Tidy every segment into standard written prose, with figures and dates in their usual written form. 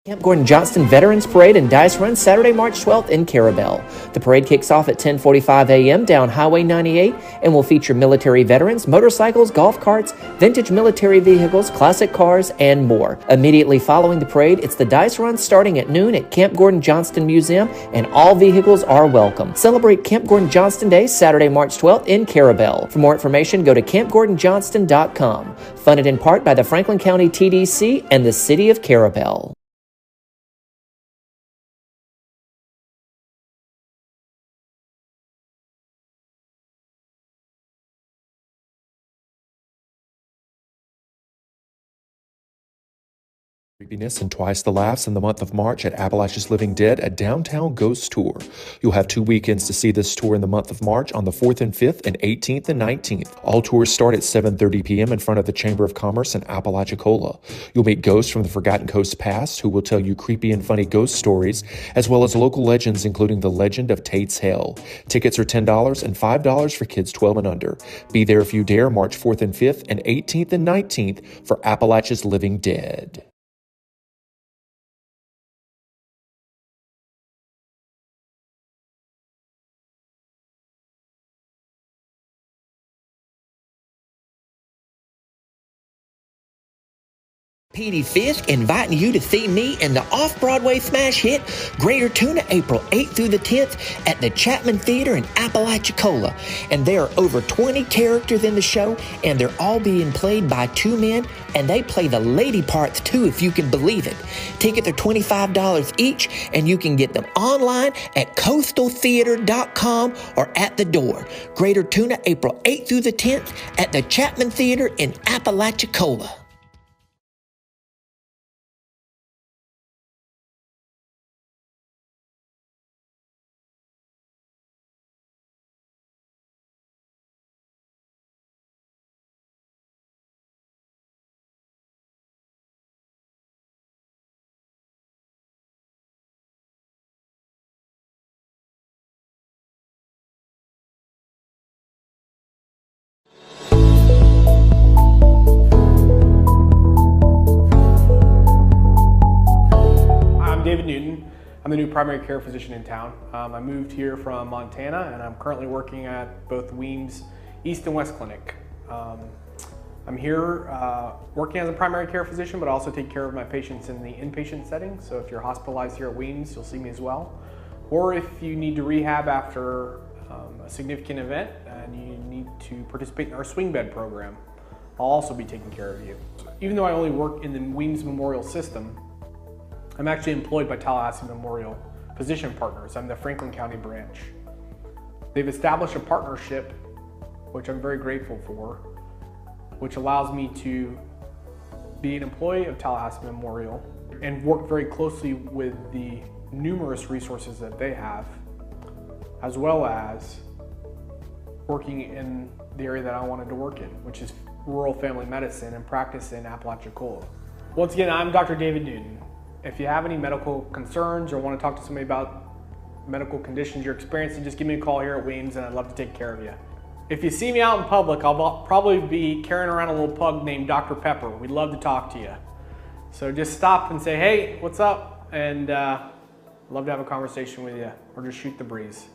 Camp Gordon Johnston Veterans Parade and Dice Run Saturday, March 12th in Carabelle. The parade kicks off at 10:45 a.m. down Highway 98 and will feature military veterans, motorcycles, golf carts, vintage military vehicles, classic cars, and more. Immediately following the parade, it's the Dice Run starting at noon at Camp Gordon Johnston Museum, and all vehicles are welcome. Celebrate Camp Gordon Johnston Day, Saturday, March 12th in Carabelle. For more information, go to campgordonjohnston.com. Funded in part by the Franklin County TDC and the City of Carabelle. Creepiness and twice the laughs in the month of March at Appalachia's Living Dead, a downtown ghost tour. You'll have 2 weekends to see this tour in the month of March on the 4th and 5th and 18th and 19th. All tours start at 7:30 p.m. in front of the Chamber of Commerce in Apalachicola. You'll meet ghosts from the Forgotten Coast past who will tell you creepy and funny ghost stories, as well as local legends including the legend of Tate's Hell. Tickets are $10 and $5 for kids 12 and under. Be there if you dare, March 4th and 5th and 18th and 19th for Appalachia's Living Dead. Petey Fisk inviting you to see me in the off-Broadway smash hit Greater Tuna April 8th through the 10th at the Chapman Theater in Apalachicola. And there are over 20 characters in the show, and they're all being played by 2 men, and they play the lady parts too, if you can believe it. Tickets are $25 each, and you can get them online at coastaltheater.com or at the door. Greater Tuna April 8th through the 10th at the Chapman Theater in Apalachicola. I'm the new primary care physician in town. I moved here from Montana, and I'm currently working at both Weems East and West Clinic. I'm here working as a primary care physician, but I also take care of my patients in the inpatient setting. So if you're hospitalized here at Weems, you'll see me as well. Or if you need to rehab after a significant event and you need to participate in our swing bed program, I'll also be taking care of you. Even though I only work in the Weems Memorial System, I'm actually employed by Tallahassee Memorial Physician Partners. I'm the Franklin County branch. They've established a partnership, which I'm very grateful for, which allows me to be an employee of Tallahassee Memorial and work very closely with the numerous resources that they have, as well as working in the area that I wanted to work in, which is rural family medicine and practice in Apalachicola. Once again, I'm Dr. David Newton. If you have any medical concerns or want to talk to somebody about medical conditions you're experiencing, just give me a call here at Weems and I'd love to take care of you. If you see me out in public, I'll probably be carrying around a little pug named Dr. Pepper. We'd love to talk to you. So just stop and say, hey, what's up? And love to have a conversation with you or just shoot the breeze.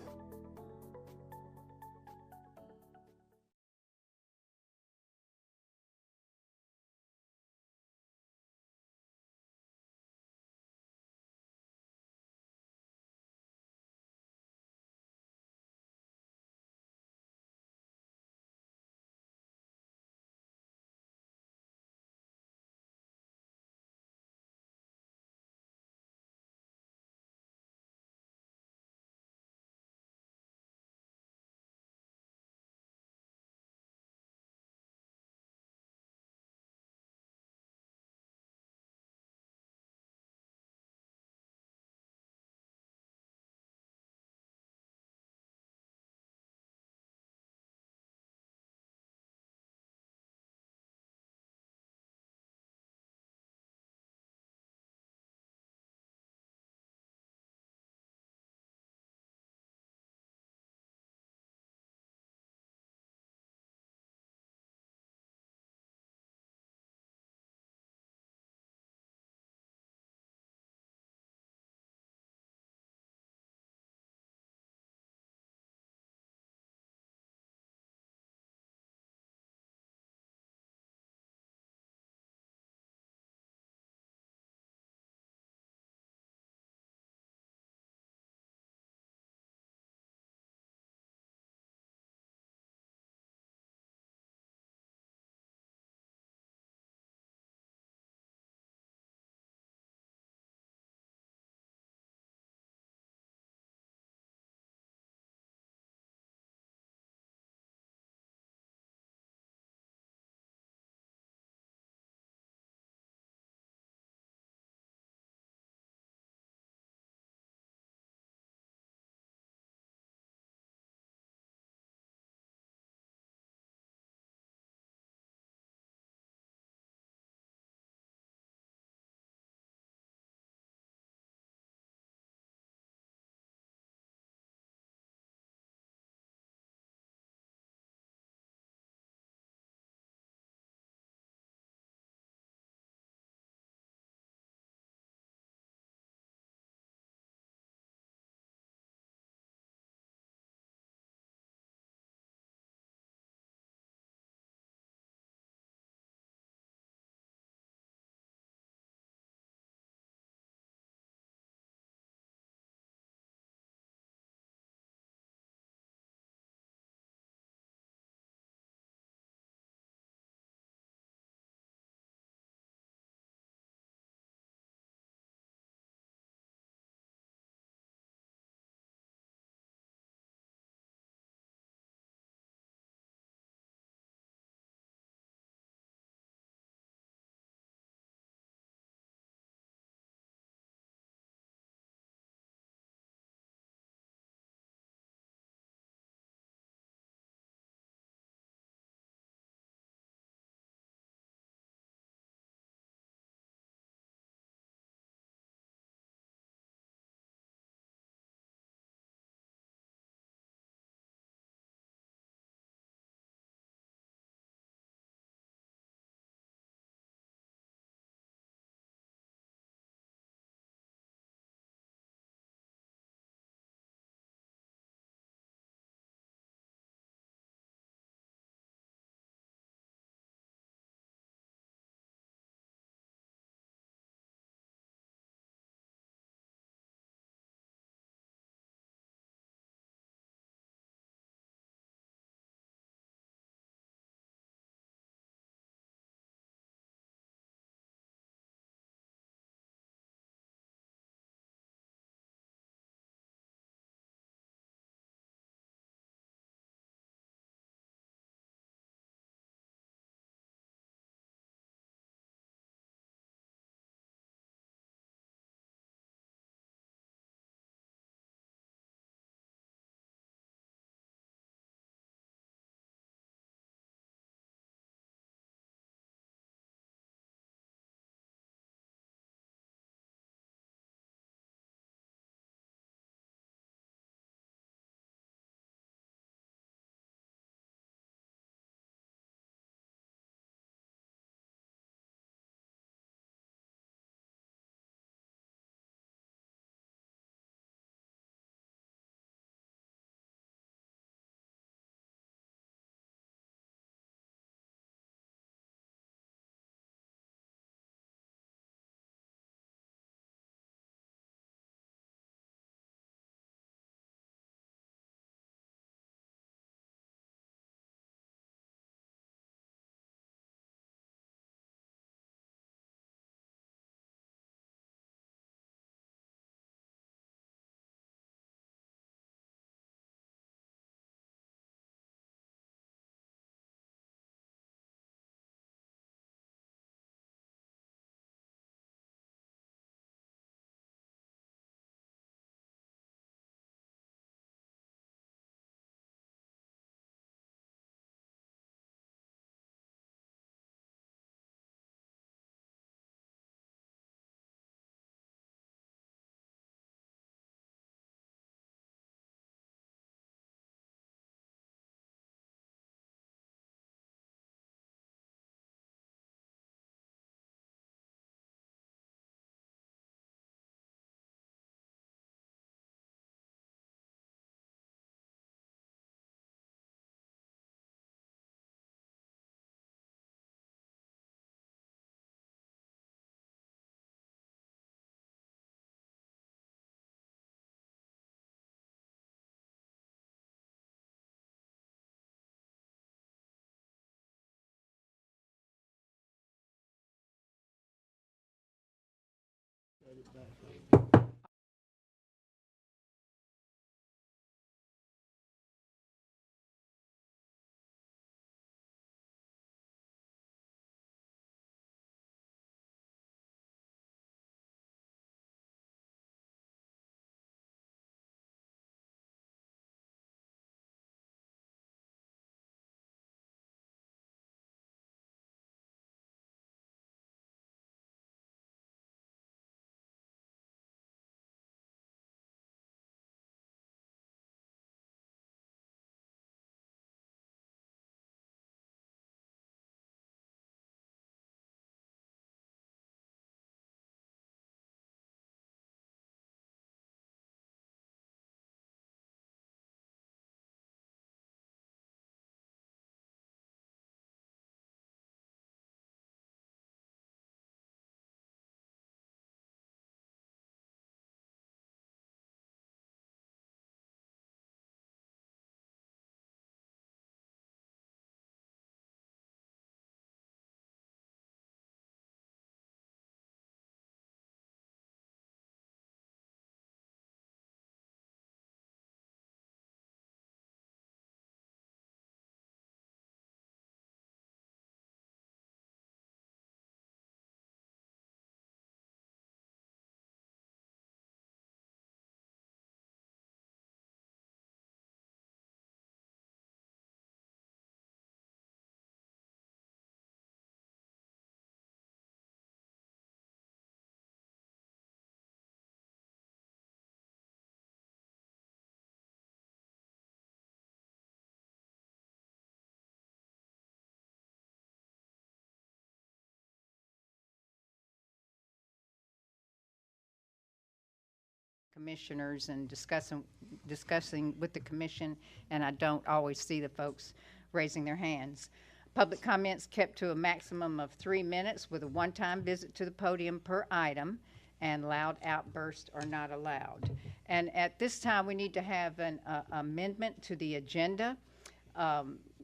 Commissioners and discussing with the commission, and I don't always see the folks raising their hands. Public comments kept to a maximum of 3 minutes with a one-time visit to the podium per item, and loud outbursts are not allowed. And at this time, we need to have an amendment to the agenda.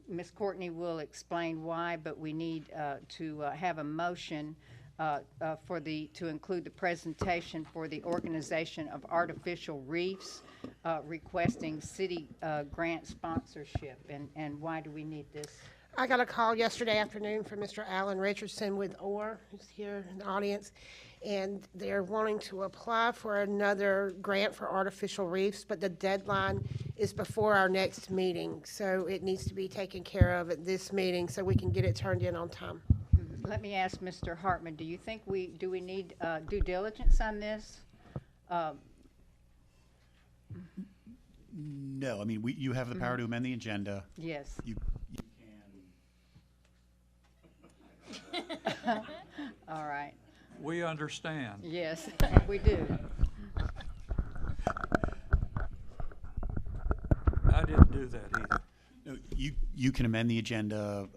Ms. Courtney will explain why, but we need to have a motion to include the presentation for the organization of artificial reefs, requesting city grant sponsorship. And why do we need this? I got a call yesterday afternoon from Mr. Alan Richardson with OR, who's here in the audience, and they're wanting to apply for another grant for artificial reefs, but the deadline is before our next meeting, so it needs to be taken care of at this meeting so we can get it turned in on time. Let me ask Mr. Hartman, do you think we need due diligence on this? No, I mean, you have the power to amend the agenda. Yes. You can. All right. We understand. Yes, we do. I didn't do that either. No, you can amend the agenda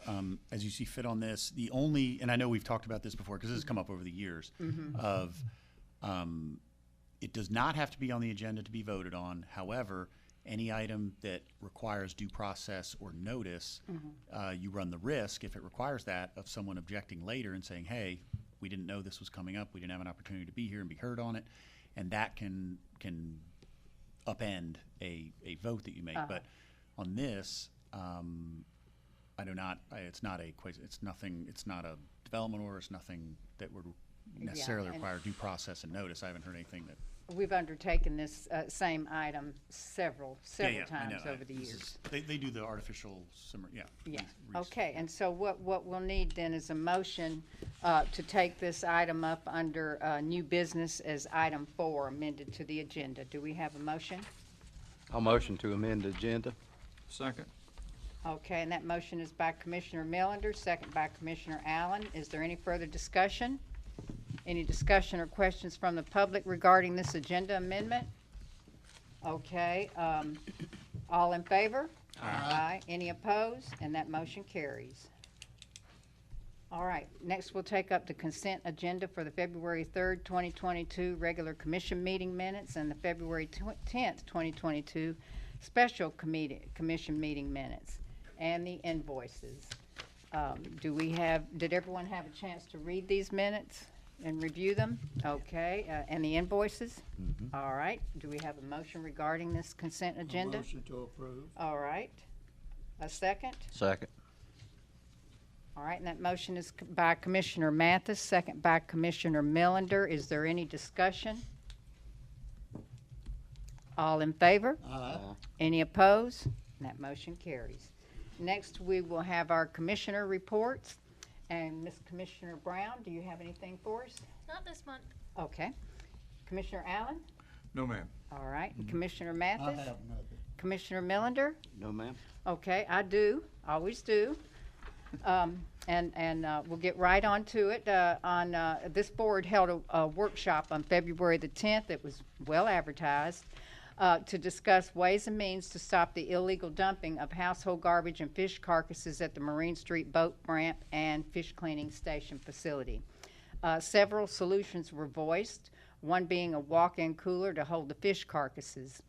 as you see fit on this. The only, and I know we've talked about this before because this has come up over the years, of it does not have to be on the agenda to be voted on. However, any item that requires due process or notice, you run the risk, if it requires that, of someone objecting later and saying, hey, we didn't know this was coming up, we didn't have an opportunity to be here and be heard on it, and that can upend a vote that you make. But on this, it's not a development order, it's nothing that would necessarily require due process and notice. I haven't heard anything that. We've undertaken this same item several times over the years. They do the artificial summer, Yeah. Okay, and so what we'll need then is a motion to take this item up under new business as item 4, amended to the agenda. Do we have a motion? I'll motion to amend the agenda. Second. Okay, and that motion is by Commissioner Millender, second by Commissioner Allen. Is there any further discussion? Any discussion or questions from the public regarding this agenda amendment? Okay, all in favor? Aye. Any opposed? And that motion carries. All right, next we'll take up the consent agenda for the February 3rd, 2022 regular commission meeting minutes and the February 10th, 2022 special commission meeting minutes and the invoices. Did everyone have a chance to read these minutes? and review them? Okay, and the invoices? All right, do we have a motion regarding this consent agenda? Motion to approve. All right, a second? Second. All right, and that motion is by Commissioner Mathis, second by Commissioner Millender. Is there any discussion? All in favor? Aye. Any opposed? And that motion carries. Next, we will have our commissioner reports. And Ms. Commissioner Brown, do you have anything for us? Not this month. Okay. Commissioner Allen? No, ma'am. All right. And Commissioner I Mathis? have nothing. Commissioner Millender? No, ma'am. Okay, I do, always do. And we'll get right on to it. This board held a workshop on February the 10th. It was well advertised to discuss ways and means to stop the illegal dumping of household garbage and fish carcasses at the Marine Street Boat Ramp and Fish Cleaning Station facility. Several solutions were voiced, one being a walk-in cooler to hold the fish carcasses.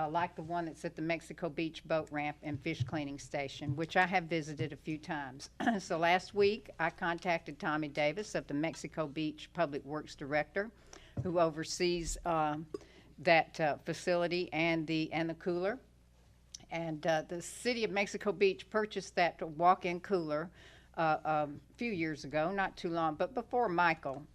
Like the one that's at the Mexico Beach Boat Ramp and Fish Cleaning Station, which I have visited a few times. So last week, I contacted Tommy Davis of the Mexico Beach Public Works Director, who oversees that facility and the cooler. And the city of Mexico Beach purchased that walk-in cooler a few years ago, not too long, but before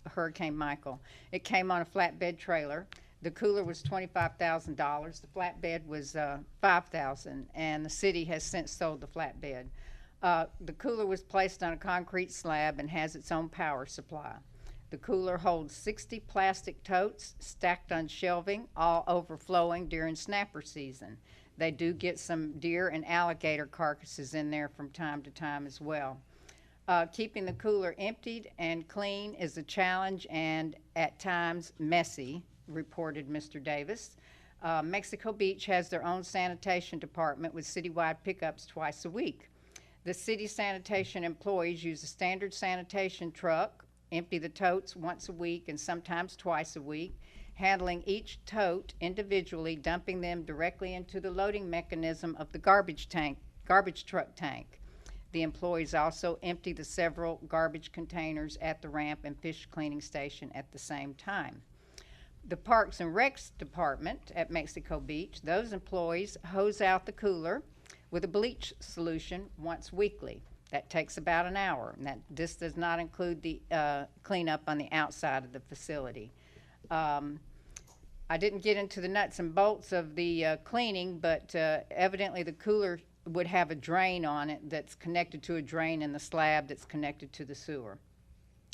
Hurricane Michael. It came on a flatbed trailer. The cooler was $25,000. The flatbed was $5,000, and the city has since sold the flatbed. The cooler was placed on a concrete slab and has its own power supply. The cooler holds 60 plastic totes stacked on shelving, all overflowing during snapper season. They do get some deer and alligator carcasses in there from time to time as well. Keeping the cooler emptied and clean is a challenge and at times messy, reported Mr. Davis. Mexico Beach has their own sanitation department with citywide pickups twice a week. The city sanitation employees use a standard sanitation truck, empty the totes once a week and sometimes twice a week, handling each tote individually, dumping them directly into the loading mechanism of the garbage truck tank. The employees also empty the several garbage containers at the ramp and fish cleaning station at the same time. The Parks and Recs department at Mexico Beach, those employees hose out the cooler with a bleach solution once weekly. That takes about an hour, and this does not include the cleanup on the outside of the facility. I didn't get into the nuts and bolts of the cleaning, but evidently the cooler would have a drain on it that's connected to a drain in the slab that's connected to the sewer.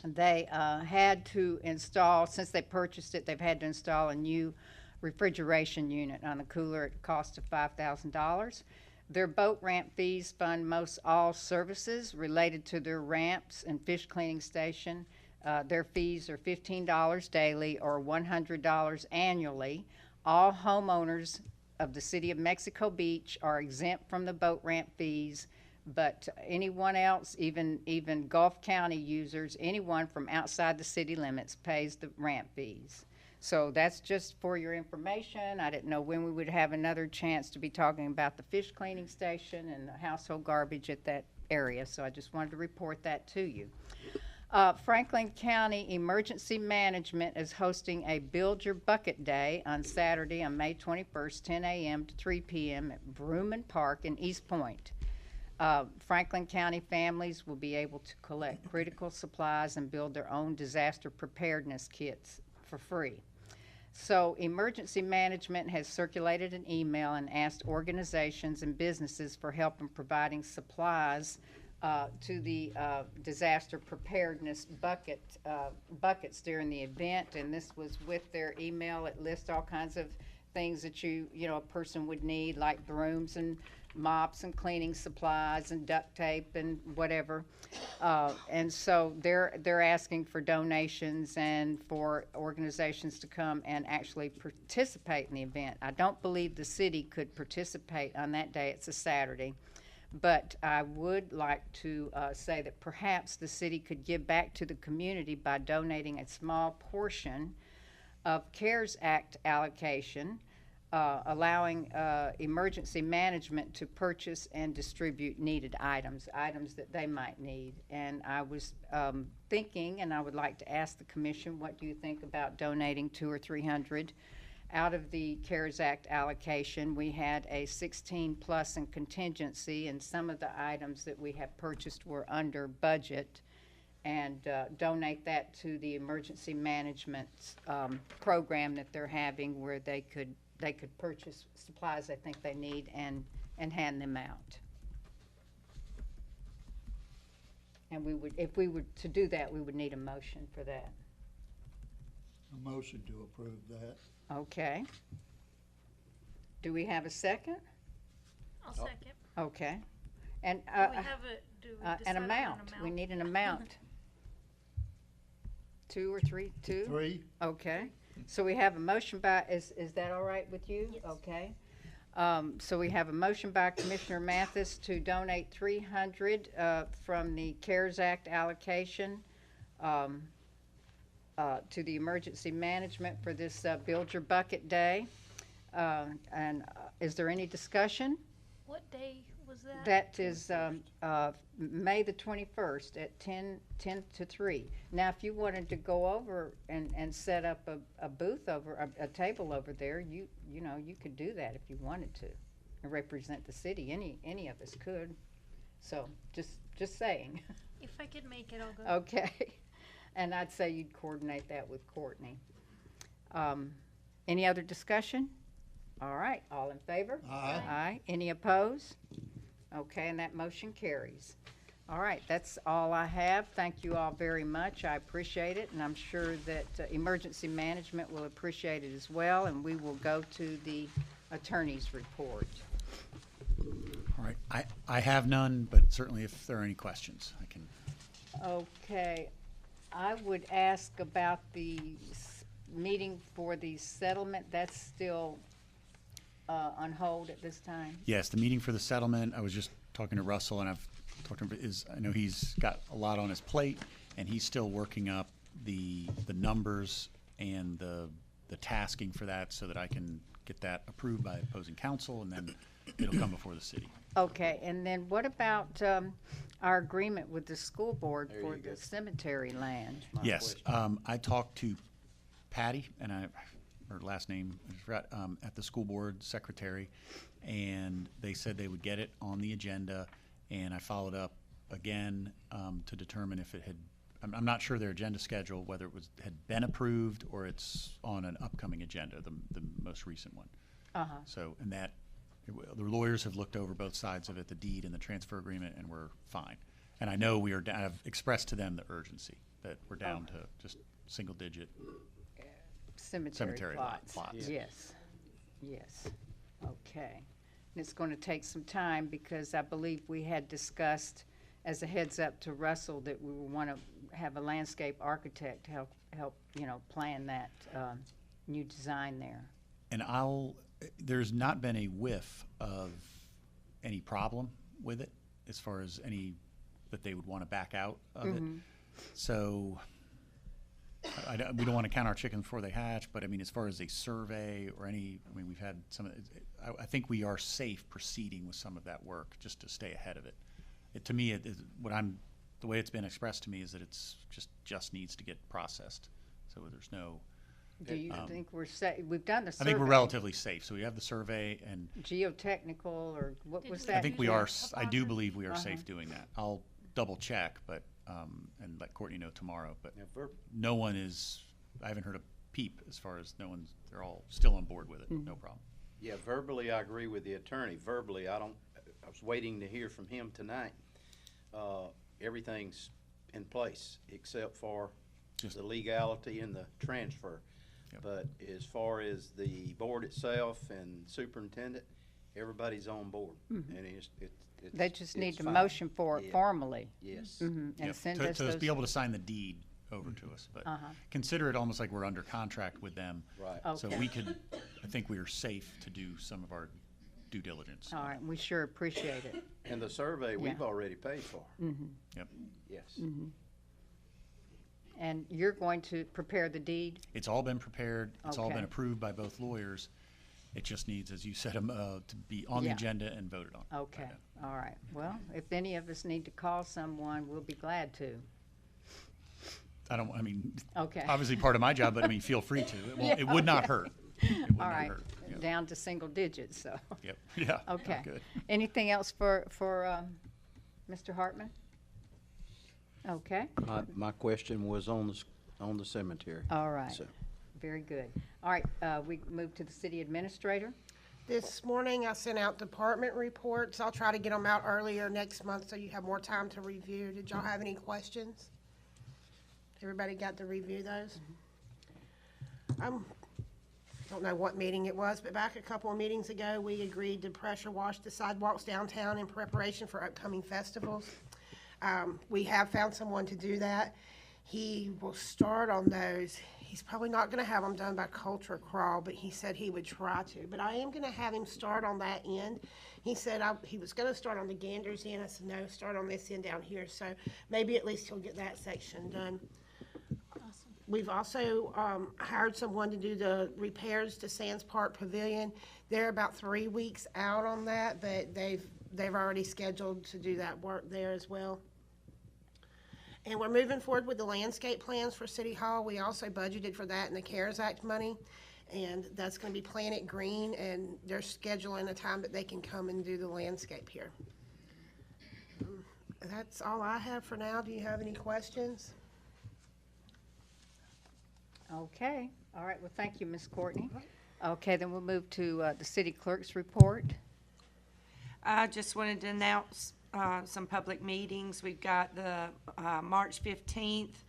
They had to install, since they purchased it, they've had to install a new refrigeration unit on the cooler at a cost of $5,000. Their boat ramp fees fund most all services related to their ramps and fish cleaning station. Their fees are $15 daily or $100 annually. All homeowners of the city of Mexico Beach are exempt from the boat ramp fees, but anyone else, even Gulf County users, anyone from outside the city limits pays the ramp fees. So that's just for your information. I didn't know when we would have another chance to be talking about the fish cleaning station and the household garbage at that area, so I just wanted to report that to you. Franklin County Emergency Management is hosting a Build Your Bucket Day on Saturday on May 21st, 10 a.m. to 3 p.m. at Brewman Park in East Point. Franklin County families will be able to collect critical supplies and build their own disaster preparedness kits for free. So Emergency Management has circulated an email and asked organizations and businesses for help in providing supplies to the disaster preparedness buckets during the event, and this was with their email. It lists all kinds of things that a person would need, like brooms and mops and cleaning supplies and duct tape and whatever. And so they're asking for donations and for organizations to come and actually participate in the event. I don't believe the city could participate on that day. It's a Saturday. But I would like to say that perhaps the city could give back to the community by donating a small portion of CARES Act allocation allowing emergency management to purchase and distribute needed items that they might need. And I was thinking, and I would like to ask the commission, what do you think about donating 200 or 300 out of the CARES Act allocation? We had a 16 plus in contingency, and some of the items that we have purchased were under budget, and donate that to the emergency management program that they're having, where they could purchase supplies they think they need and hand them out. And we would, if we were to do that, we would need a motion for that. A motion to approve that. Okay. Do we have a second? I'll second. Okay. And Do we have a, do we decide an on amount. We need an amount. 2 or 3? 2? 3. Okay. So we have a motion by, is that all right with you? Yes. Okay. So we have a motion by Commissioner Mathis to donate 300 from the CARES Act allocation to the emergency management for this Build Your Bucket Day. And is there any discussion? What day was that? That is May the 21st at 10 to 3. Now, if you wanted to go over and set up a booth over, a table over there, you know, you could do that if you wanted to and represent the city. Any of us could. So just saying. If I could make it, I'll go. Okay. And I'd say you'd coordinate that with Courtney. Any other discussion? All right, all in favor? Aye. Aye. Any opposed? Okay, and that motion carries. All right, that's all I have. Thank you all very much. I appreciate it, and I'm sure that emergency management will appreciate it as well, and we will go to the attorney's report. All right, I have none, but certainly if there are any questions, I can. Okay, I would ask about the meeting for the settlement. That's still on hold at this time? Yes, the meeting for the settlement, I was just talking to Russell, and I've talked to him, I know he's got a lot on his plate, and he's still working up the numbers and the tasking for that so that I can get that approved by opposing counsel, and then it'll come before the city. Okay, and then what about our agreement with the school board for the cemetery land? Yes, I talked to Patty, and her last name, I forgot, at the school board secretary, and they said they would get it on the agenda, and I followed up again to determine if it had, I'm not sure their agenda schedule, whether it had been approved or it's on an upcoming agenda, the most recent one. Uh-huh. So, and that, the lawyers have looked over both sides of it, the deed and the transfer agreement, and we're fine. And I know we are, I've expressed to them the urgency, that we're down to just single digit. Cemetery plots. Yes. Yes. Okay. And it's going to take some time because I believe we had discussed as a heads up to Russell that we would want to have a landscape architect help plan that new design there. And there's not been a whiff of any problem with it as far as any that they would want to back out of it. So we don't want to count our chickens before they hatch, but I mean, as far as a survey or we've had some of it, I think we are safe proceeding with some of that work just to stay ahead of it. To me, the way it's been expressed to me is that it's just needs to get processed. So there's no. Do you think we're safe? We've done the survey. I think we're relatively safe. So we have the survey and geotechnical, or what was that? I think we are. I do believe we are safe doing that. I'll double check, but and let Courtney know tomorrow. But no one is. I haven't heard a peep as far as no one's. They're all still on board with it. No problem. Yeah, verbally I agree with the attorney. Verbally, I was waiting to hear from him tonight. Everything's in place except for the legality and the transfer. Yep. But as far as the board itself and superintendent, everybody's on board. And They just need to fine. motion for it formally. Yes. And Yep. send to us those. be able to sign the deed over to us, but consider it almost like we're under contract with them. Right. So Okay. we could, I think we are safe to do some of our due diligence. All right, we sure appreciate it. And the survey we've already paid for. Yep. Yes. And you're going to prepare the deed? It's all been prepared. It's all Okay. been approved by both lawyers. It just needs, as you said, to be on the Yeah. agenda and voted on. Okay, all right. Well, if any of us need to call someone, we'll be glad to. Okay. Okay. Obviously part of my job, but feel free to. It would not hurt. It would All not right, hurt. Yep. down to single digits, so. Yep. Yeah. Okay. Good. Anything else for Mr. Hartman? Okay, My question was on the cemetery. all right. So- Very good. All right, we move to the city administrator. This morning, I sent out department reports. I'll try to get them out earlier next month so you have more time to review. Did y'all have any questions? Everybody got to review those? Don't know what meeting it was, but back a couple of meetings ago, we agreed to pressure wash the sidewalks downtown in preparation for upcoming festivals. We have found someone to do that. He will start on those. He's probably not going to have them done by Culture Crawl, but he said he would try to. But I am going to have him start on that end. He said he was going to start on the Ganders end. I said, no, start on this end down here. So maybe at least he'll get that section done. We've also hired someone to do the repairs to Sands Park Pavilion. They're about 3 weeks out on that, but they've already scheduled to do that work there as well. And we're moving forward with the landscape plans for City Hall. We also budgeted for that in the CARES Act money, and that's going to be Planet Green, and they're scheduling a time that they can come and do the landscape here. That's all I have for now. Do you have any questions? Okay, all right, well, thank you, Ms. Courtney. Okay, then we'll move to the city clerk's report. I just wanted to announce some public meetings. We've got the March 15th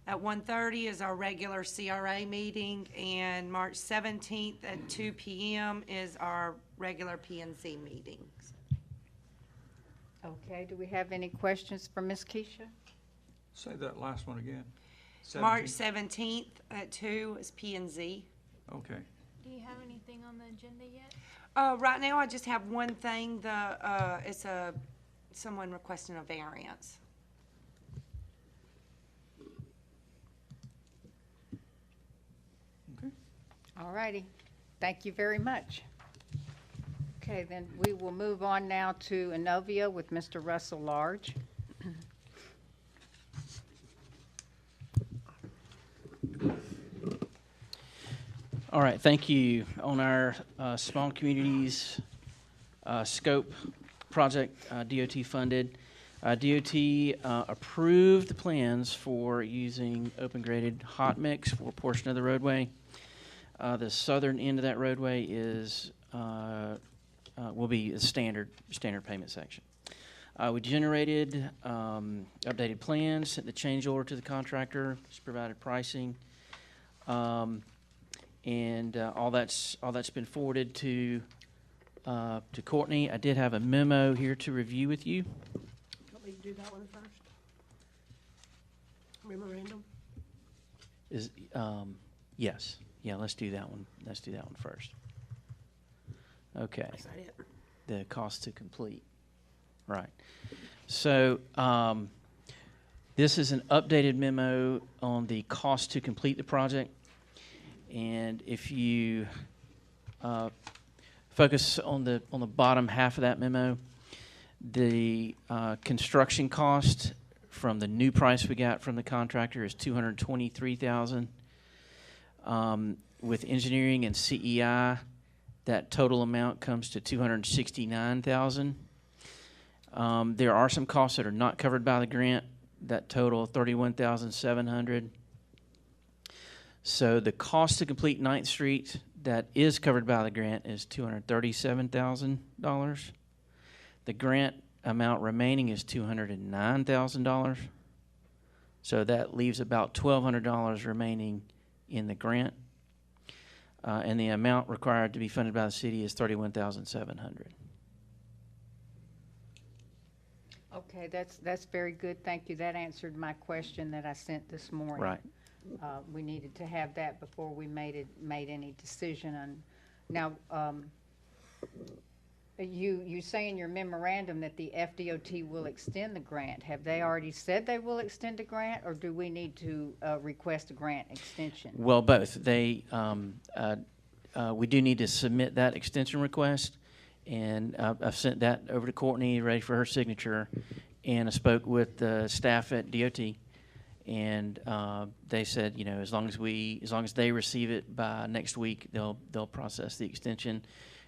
at 1:30 is our regular CRA meeting, and March 17th at 2 p.m. is our regular PNC meetings. Okay, do we have any questions for Ms. Keisha? Say that last one again. March 17th? 17th at 2 is P&Z. Okay. Do you have anything on the agenda yet? Right now, I just have one thing. It's someone requesting a variance. Okay. All righty, thank you very much. Okay, then we will move on now to Inovia with Mr. Russell Large. All right, thank you. On our small communities scope project, DOT funded, DOT approved the plans for using open graded hot mix for a portion of the roadway. The southern end of that roadway is will be a standard payment section. We generated updated plans, sent the change order to the contractor, just provided pricing. And all that's been forwarded to Courtney. I did have a memo here to review with you. Want me to do that one first? Memorandum? Yes. Yeah, let's do that one. Let's do that one first. Okay. Is that it? The cost to complete. Right. So this is an updated memo on the cost to complete the project. And if you focus on the bottom half of that memo, the construction cost from the new price we got from the contractor is $223,000. With engineering and CEI, that total amount comes to $269,000. There are some costs that are not covered by the grant. That total $31,700. So the cost to complete 9th Street that is covered by the grant is $237,000. The grant amount remaining is $209,000. So that leaves about $1,200 remaining in the grant. And the amount required to be funded by the city is $31,700. Okay, that's very good, thank you. That answered my question that I sent this morning. Right. We needed to have that before we made any decision on. Now, you say in your memorandum that the FDOT will extend the grant. Have they already said they will extend the grant, or do we need to request a grant extension? Well, both. They we do need to submit that extension request, and I've sent that over to Courtney, ready for her signature, and I spoke with the staff at DOT, and they said, you know, as long as they receive it by next week, they'll process the extension,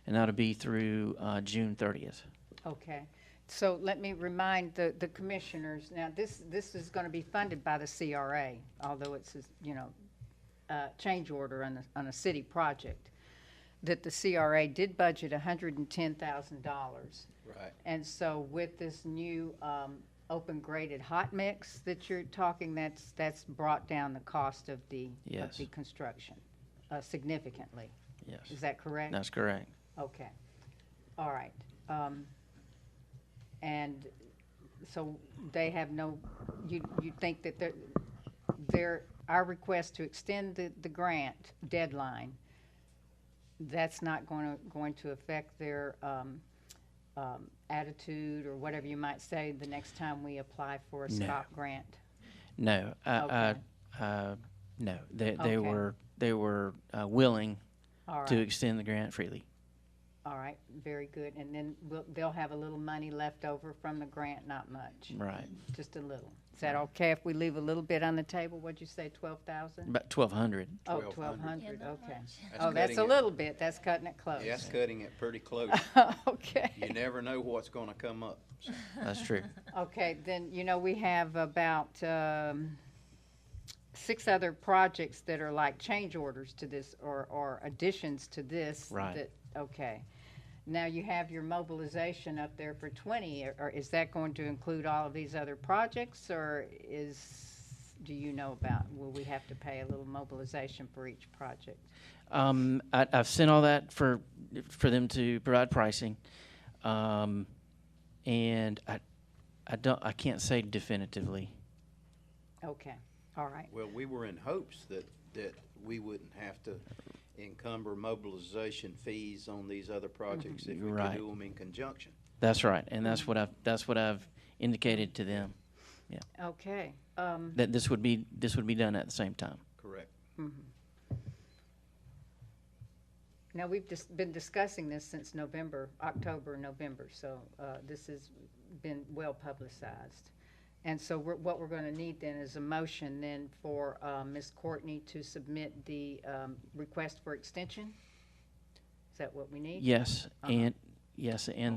and that'll be through June 30th. Okay. So let me remind the commissioners, now this is going to be funded by the CRA, although it's, you know, change order on a city project, that the CRA did budget $110,000. Right. And so with this new open graded hot mix that you're talking, that's brought down the cost of the construction significantly. Yes. Is that correct? That's correct. Okay. All right. And so they have no, you think that our request to extend the grant deadline, that's not going to affect their attitude or whatever you might say the next time we apply for a SCOP grant? No. No. They were willing to extend the grant freely. All right, very good. And then they'll have a little money left over from the grant, not much. Right. Just a little. Is that okay if we leave a little bit on the table? What'd you say, 12,000? About 1,200. Oh, 1,200, okay. That's That's a little bit. That's cutting it close. Yeah, that's cutting it pretty close. Okay. You never know what's going to come up. That's true. Okay, then, you know, we have about 6 other projects that are like change orders to this or additions to this. Right. Okay. Now you have your mobilization up there for 20, or is that going to include all of these other projects, or do you know about, will we have to pay a little mobilization for each project? I've sent all that for them to provide pricing, and I can't say definitively. Okay, all right. Well, we were in hopes that we wouldn't have to encumber mobilization fees on these other projects if we could do them in conjunction. That's right, and that's what I've indicated to them. Yeah. Okay. That this would be done at the same time. Correct. Mm-hmm. Now we've just been discussing this since October, November. So this has been well publicized. And so what we're going to need then is a motion then for Ms. Courtney to submit the request for extension. Is that what we need? Yes, and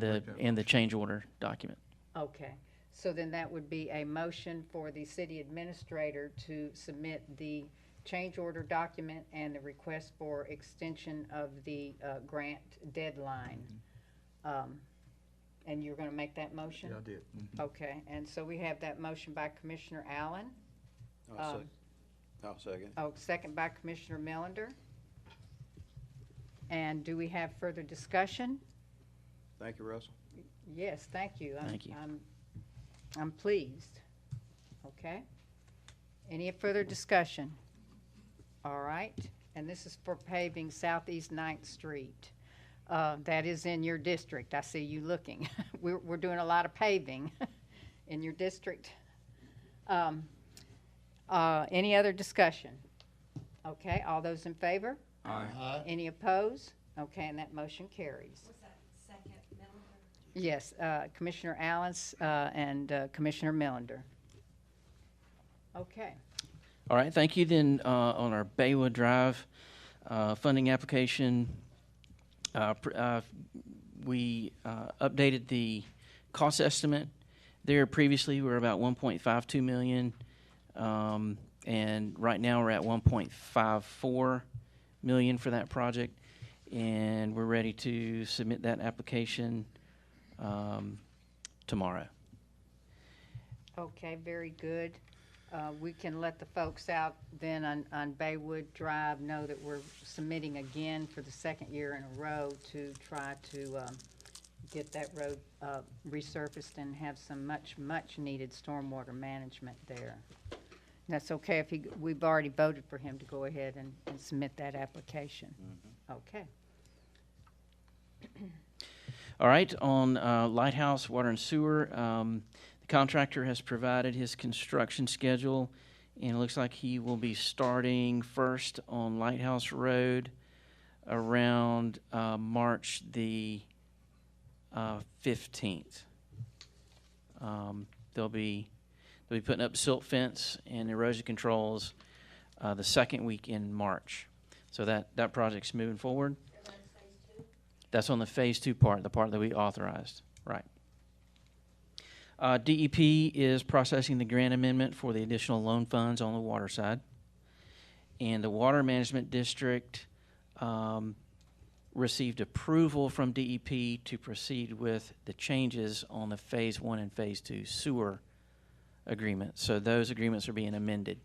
the change order document. Okay. So then that would be a motion for the city administrator to submit the change order document and the request for extension of the grant deadline. And you're going to make that motion? Yeah, I did. Mm-hmm. Okay, and so we have that motion by Commissioner Allen. I'll second. Oh, second by Commissioner Melander. And do we have further discussion? Thank you, Russell. Yes, thank you. Thank you. I'm pleased. Okay. Any further discussion? All right. And this is for paving Southeast 9th Street. That is in your district. I see you looking. We're doing a lot of paving in your district. Any other discussion? Okay, all those in favor? Aye. Any opposed? Okay, and that motion carries. Was that second, Melander? Yes, Commissioner Allen and Commissioner Melander. Okay. All right, thank you. Then on our Baywood Drive funding application, we updated the cost estimate. There previously we were about $1.52 million, and right now we're at $1.54 million for that project, and we're ready to submit that application tomorrow. Okay, very good. We can let the folks out then on Baywood Drive know that we're submitting again for the second year in a row to try to get that road resurfaced and have some much needed stormwater management there. And that's okay if we've already voted for him to go ahead and submit that application. Mm-hmm. Okay. All right, on Lighthouse Water and Sewer, the contractor has provided his construction schedule, and it looks like he will be starting first on Lighthouse Road around March the 15th. They'll be putting up silt fence and erosion controls the second week in March. So that project's moving forward. That's on the phase 2 part, the part that we authorized, right. DEP is processing the grant amendment for the additional loan funds on the water side. And the Water Management District received approval from DEP to proceed with the changes on the phase 1 and phase 2 sewer agreements. So those agreements are being amended.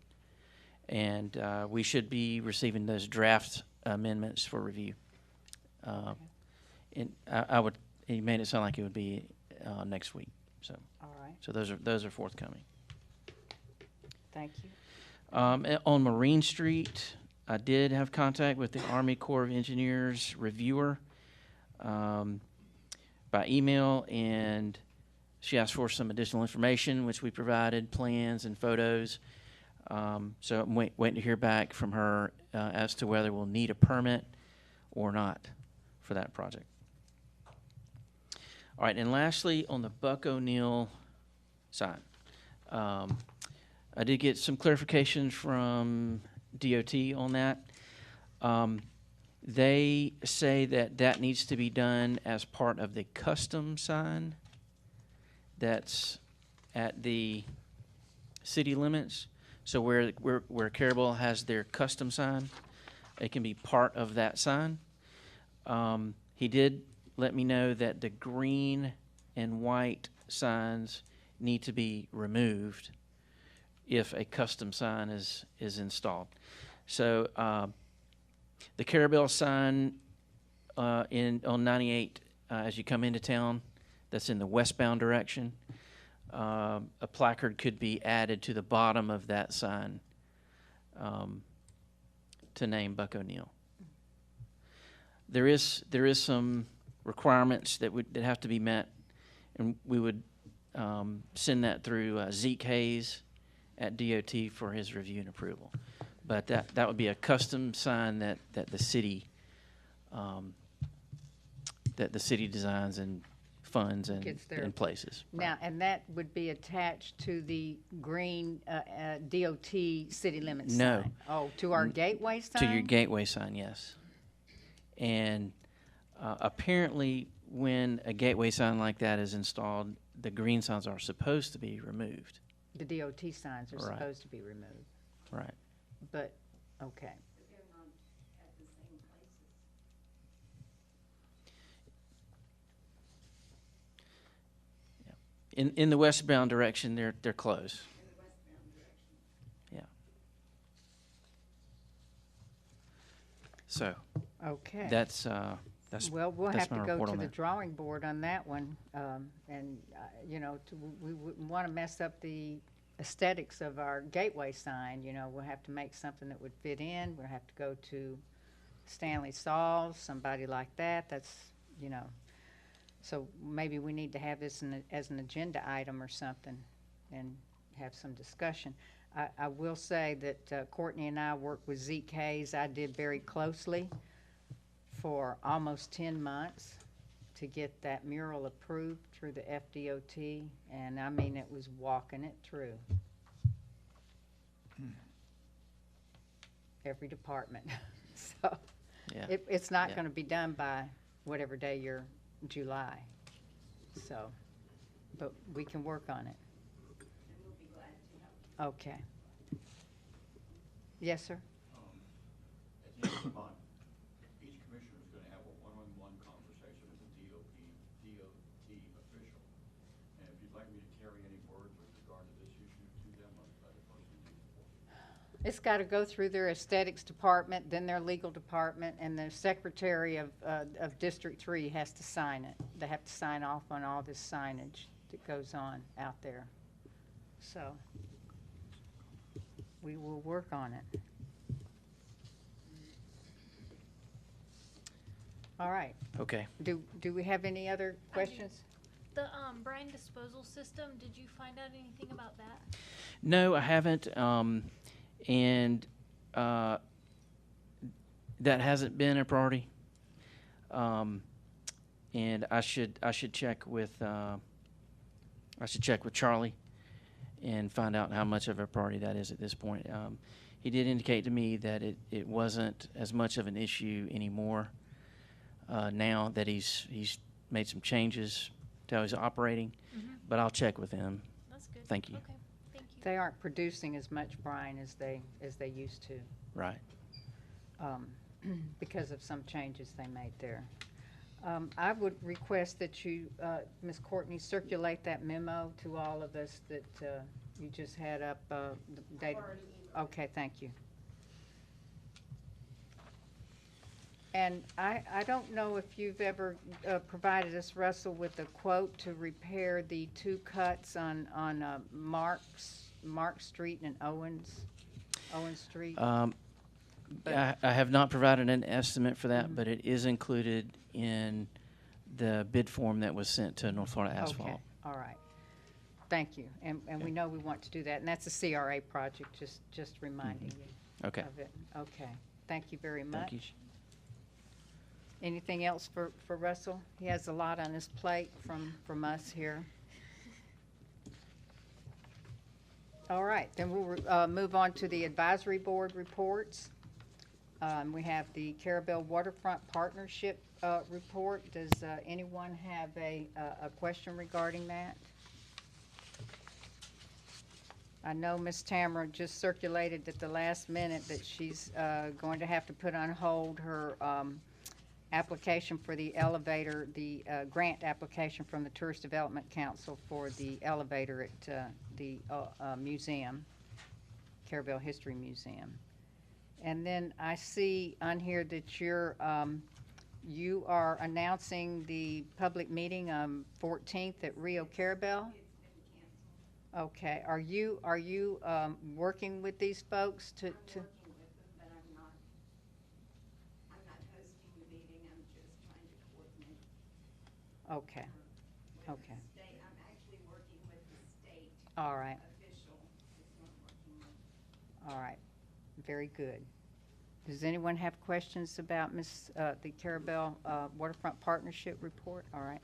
And we should be receiving those draft amendments for review. And he made it sound like it would be next week. So, All right. So those are forthcoming. Thank you. On Marine Street, I did have contact with the Army Corps of Engineers reviewer by email, and she asked for some additional information, which we provided, plans and photos. So I'm waiting to hear back from her as to whether we'll need a permit or not for that project. All right, and lastly, on the Buck O'Neill side, I did get some clarification from DOT on that. They say that needs to be done as part of the custom sign that's at the city limits. So where Carabelle has their custom sign, it can be part of that sign. He did let me know that the green and white signs need to be removed if a custom sign is installed. So the Carabelle sign on 98 as you come into town, that's in the westbound direction, a placard could be added to the bottom of that sign to name Buck O'Neill. There is some requirements that have to be met, and we would send that through Zeke Hayes at DOT for his review and approval. But that would be a custom sign that the city designs and funds and places. Now, and that would be attached to the green DOT city limits No. sign? Oh, to our gateway sign? To your gateway sign, yes. And apparently when a gateway sign like that is installed, the green signs are supposed to be removed. The DOT signs are Right. supposed to be removed. Right. But, okay. In the westbound direction, they're closed. Yeah. So Okay. that's Well, we'll that's have to my go report to on the that. drawing board on that one. And, we wouldn't want to mess up the aesthetics of our gateway sign. We'll have to make something that would fit in. We'll have to go to Stanley Sauls, somebody like that. That's, so maybe we need to have this as an agenda item or something and have some discussion. I will say that Courtney and I worked with Zeke Hayes. I did very closely for almost 10 months to get that mural approved through the FDOT, and I mean, it was walking it through. Every department. So Yeah. it's not Yeah. going to be done by whatever day you're July. So, but we can work on it. Okay. Yes, sir? At the end of the month, each commissioner is going to have a one-on-one conversation with a DOT official. And if you'd like me to carry any word with regard to this issue to them, I'll let the person do it. It's got to go through their aesthetics department, then their legal department, and the secretary of District 3 has to sign it. They have to sign off on all this signage that goes on out there. So we will work on it. All right. Okay. Do we have any other questions? The brine disposal system, did you find out anything about that? No, I haven't. And that hasn't been a priority And I should check with Charlie and find out how much of a priority that is at this point. He did indicate to me that it wasn't as much of an issue anymore now that he's made some changes to how he's operating. But I'll check with him. That's good. Thank you. Okay, thank you. They aren't producing as much brine as they used to, Right. because of some changes they made there. I would request that you, Ms. Courtney, circulate that memo to all of us that you just had up. The date. Okay, thank you. And I don't know if you've ever provided us, Russell, with a quote to repair the two cuts on Mark Street and Owen Street. I have not provided an estimate for that, but it is included in the bid form that was sent to North Florida Asphalt. Okay, all right. Thank you. And we know we want to do that, and that's a CRA project, just reminding you Okay. of it. Okay, thank you very much. Thank you. Anything else for Russell? He has a lot on his plate from us here. All right, then we'll move on to the advisory board reports. We have the Carabelle Waterfront Partnership report. Does anyone have a question regarding that? I know Ms. Tamara just circulated at the last minute that she's going to have to put on hold her application for the elevator, the grant application from the Tourist Development Council for the elevator at the museum, Carabelle History Museum. And then I see on here that you are announcing the public meeting on 14th at Rio Carabelle. Okay. Are you working with these folks to? Okay, okay. I'm actually working with the state. All right. Official is what I'm working with. All right, very good. Does anyone have questions about the Carabelle Waterfront Partnership report? All right.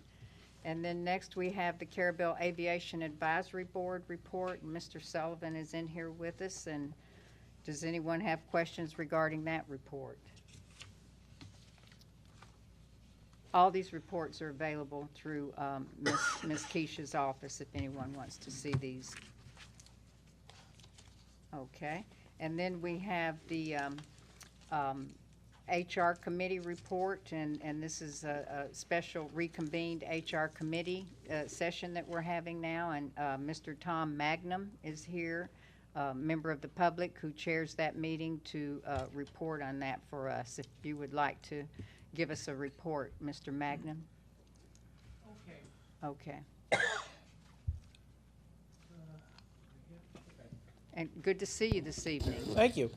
And then next we have the Carabelle Aviation Advisory Board report. Mr. Sullivan is in here with us, and does anyone have questions regarding that report? All these reports are available through Ms. Keisha's office if anyone wants to see these. Okay, and then we have the HR committee report, and this is a special reconvened HR committee session that we're having now, and Mr. Tom Magnum is here, a member of the public who chairs that meeting, to report on that for us. If you would like to give us a report, Mr. Magnum. Okay. And good to see you this evening. Thank you.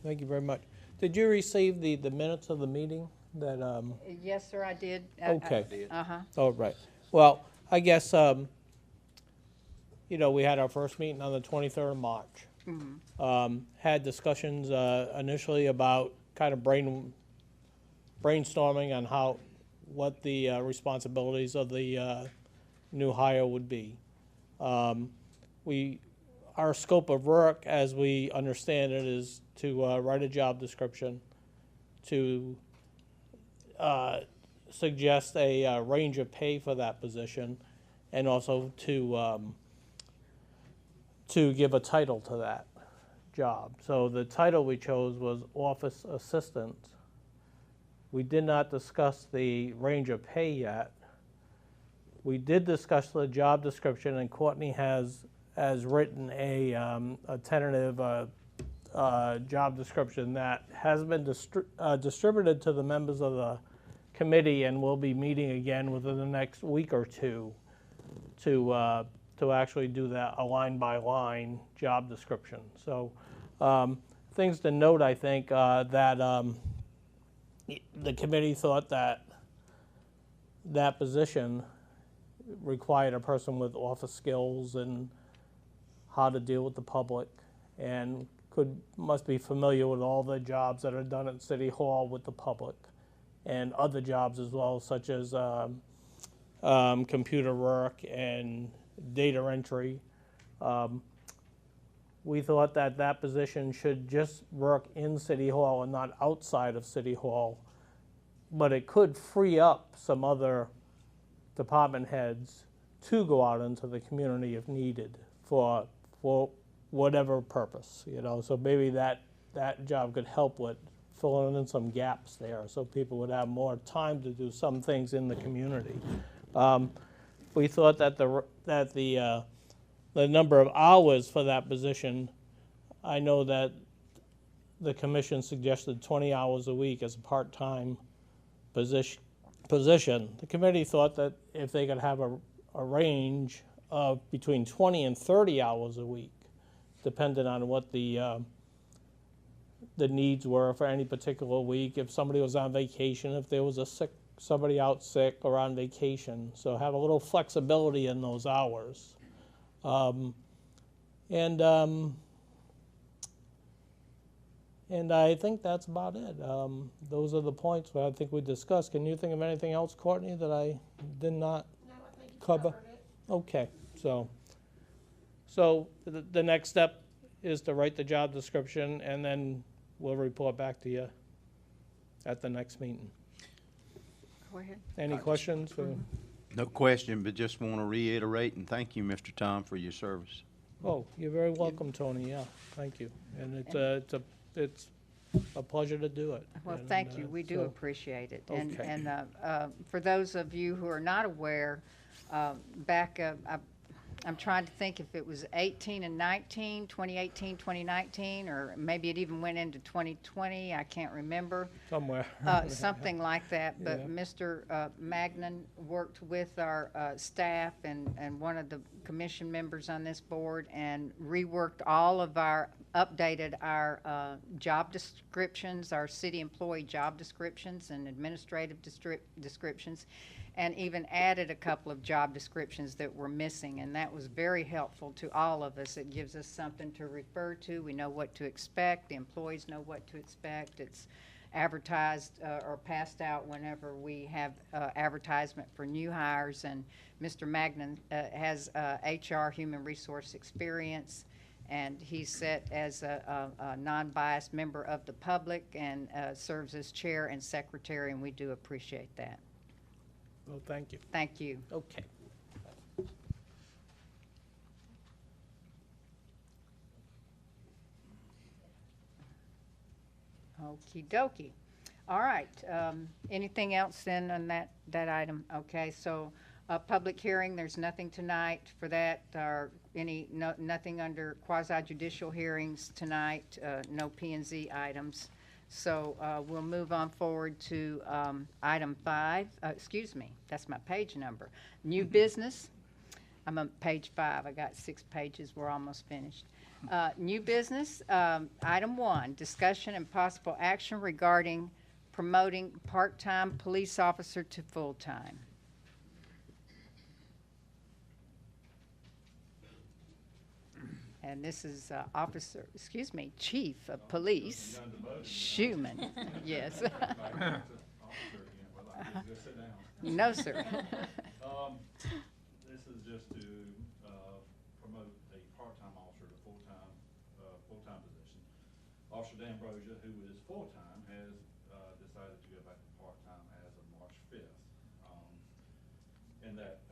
Thank you very much. Did you receive the minutes of the meeting that? Yes, sir, I did. Okay. Uh-huh. Oh, right. Well, I guess, we had our first meeting on the 23rd of March. Mm-hmm. Had discussions initially about kind of brainstorming on what the responsibilities of the new hire would be. Our scope of work, as we understand it, is to write a job description, to suggest a range of pay for that position, and also to give a title to that job. So the title we chose was office assistant. We did not discuss the range of pay yet. We did discuss the job description, and Courtney has written a tentative job description that has been distributed to the members of the committee, and we'll be meeting again within the next week or two to actually do that a line-by-line job description. So things to note, I think, that the committee thought that position required a person with office skills and how to deal with the public, and must be familiar with all the jobs that are done at City Hall with the public, and other jobs as well, such as computer work and data entry. We thought that that position should just work in City Hall and not outside of City Hall, but it could free up some other department heads to go out into the community if needed for whatever purpose, you know. So maybe that job could help with filling in some gaps there, so people would have more time to do some things in the community. We thought that the number of hours for that position, I know that the commission suggested 20 hours a week as a part-time position. The committee thought that if they could have a range of between 20 and 30 hours a week, depending on what the needs were for any particular week, if somebody was on vacation, if there was somebody out sick or on vacation. So have a little flexibility in those hours. And I think that's about it. Those are the points that I think we discussed. Can you think of anything else, Courtney, that I did not cover? It. Okay, so the next step is to write the job description, and then we'll report back to you at the next meeting. Go ahead. Any questions? No question, but just want to reiterate and thank you, Mr. Tom, for your service. Oh, you're very welcome, Tony. Yeah, thank you. And it's a pleasure to do it. Well, thank you. We do appreciate it. Okay. And for those of you who are not aware, I'm trying to think if it was 18 and 19, 2018, 2019, or maybe it even went into 2020. I can't remember. Somewhere. Something like that. But yeah. Mr. Magnan worked with our staff and one of the commission members on this board and reworked all of updated our job descriptions, our city employee job descriptions and administrative descriptions, and even added a couple of job descriptions that were missing, and that was very helpful to all of us. It gives us something to refer to. We know what to expect. The employees know what to expect. It's advertised or passed out whenever we have advertisement for new hires, and Mr. Magnan has HR human resource experience, and he's set as a non-biased member of the public and serves as chair and secretary, and we do appreciate that. Well, thank you. Thank you. Okay. Okie dokie. All right. Anything else then on that item? Okay. So public hearing, there's nothing tonight for that, or nothing under quasi-judicial hearings tonight, no P&Z items. So we'll move on forward to item 5. Excuse me, that's my page number. New business. I'm on page 5. I got 6 pages. We're almost finished. New business. Item 1, discussion and possible action regarding promoting part-time police officer to full-time. And this is Chief of Police, Schumann. Yes. No, sir. This is just to promote a part-time officer to full-time position. Officer D'Ambrosia, who is full-time, has decided to go back to part-time as of March 5th. In that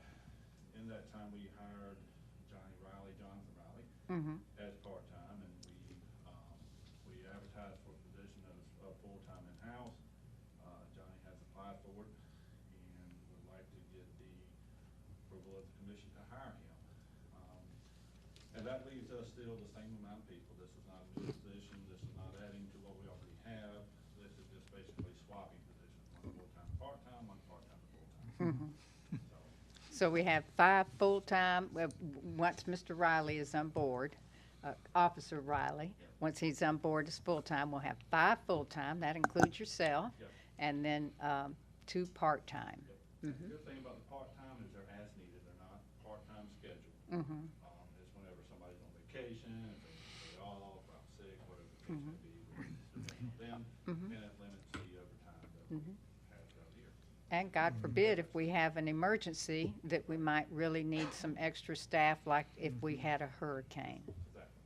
time, we hired Jonathan Riley, as part-time, and we advertised for the position of full-time in-house. Johnny has applied for it and would like to get the approval of the commission to hire him. And that leaves us still the same amount of people. This is not a new position. This is not adding to what we already have. This is just basically swapping positions, one full-time to part-time, one part-time to full-time. So we have 5 full-time. Once Mr. Riley is on board, Officer Riley, once he's on board as full-time, we'll have 5 full-time. That includes yourself, and then 2 part-time. The good thing about the part-time is they're as needed. They're not part-time scheduled. It's whenever somebody's on vacation, if they're off, out sick, whatever the case may be, we them, and it limits the overtime that we have And God forbid, if we have an emergency, that we might really need some extra staff, like if we had a hurricane.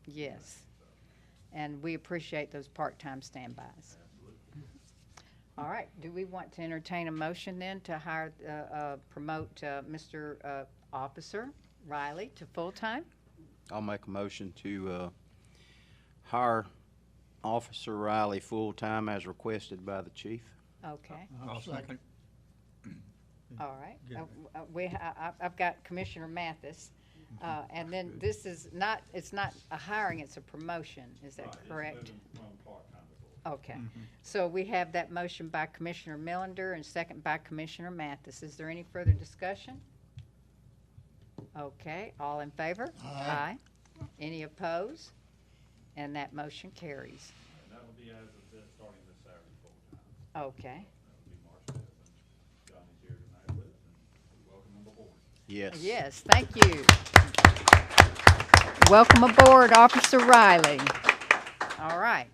Yes. And we appreciate those part-time standbys. All right, do we want to entertain a motion then to hire, promote Mr. Officer Riley to full-time? I'll make a motion to hire Officer Riley full-time as requested by the chief. Okay, I'll second. all right. I've got Commissioner Mathis. And then this is not, it's not a hiring, it's a promotion, is that correct? It's moving from part-time to full-time. Okay, so we have that motion by Commissioner Millender and second by Commissioner Mathis. Is there any further discussion? Okay, all in favor? Aye. Any opposed? And that motion carries. And that will be as of this, starting this Saturday full-time. Okay. That will be March 5th, and Johnny's here tonight with us, and we welcome him aboard. Yes. Yes, thank you. Welcome aboard, Officer Riley. All right.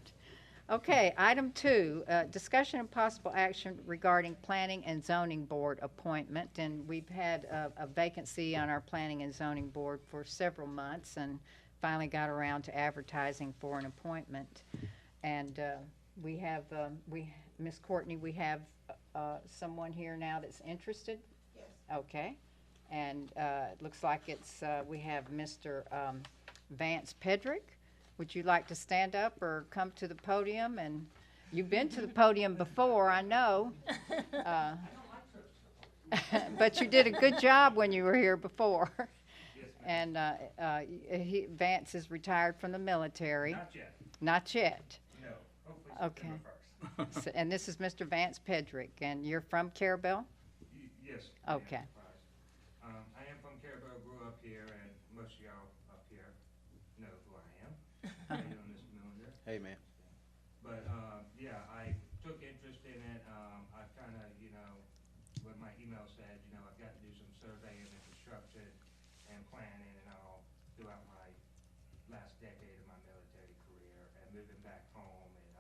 Okay, item 2, discussion and possible action regarding Planning and Zoning Board appointment. And we've had a vacancy on our Planning and Zoning Board for several months and finally got around to advertising for an appointment. And we have, Ms. Courtney, we have someone here now that's interested? Yes. Okay. And it looks like it's, we have Mr. Vance Pedrick. Would you like to stand up or come to the podium? And you've been to the podium before, I know. But you did a good job when you were here before. And Vance is retired from the military. Not yet. Not yet. No, hopefully Okay. September 1st. So, and this is Mr. Vance Pedrick, and you're from Carabelle? Yes. Okay. I am from Carabelle, grew up here, and most of y'all up here know who I am. How you doing, Mr. Millender? Hey, man. But, yeah, I took interest in it. I kind of, you know, what my email said, you know, I've got to do some surveying and construction and planning and all throughout my last decade of my military career and moving back home. And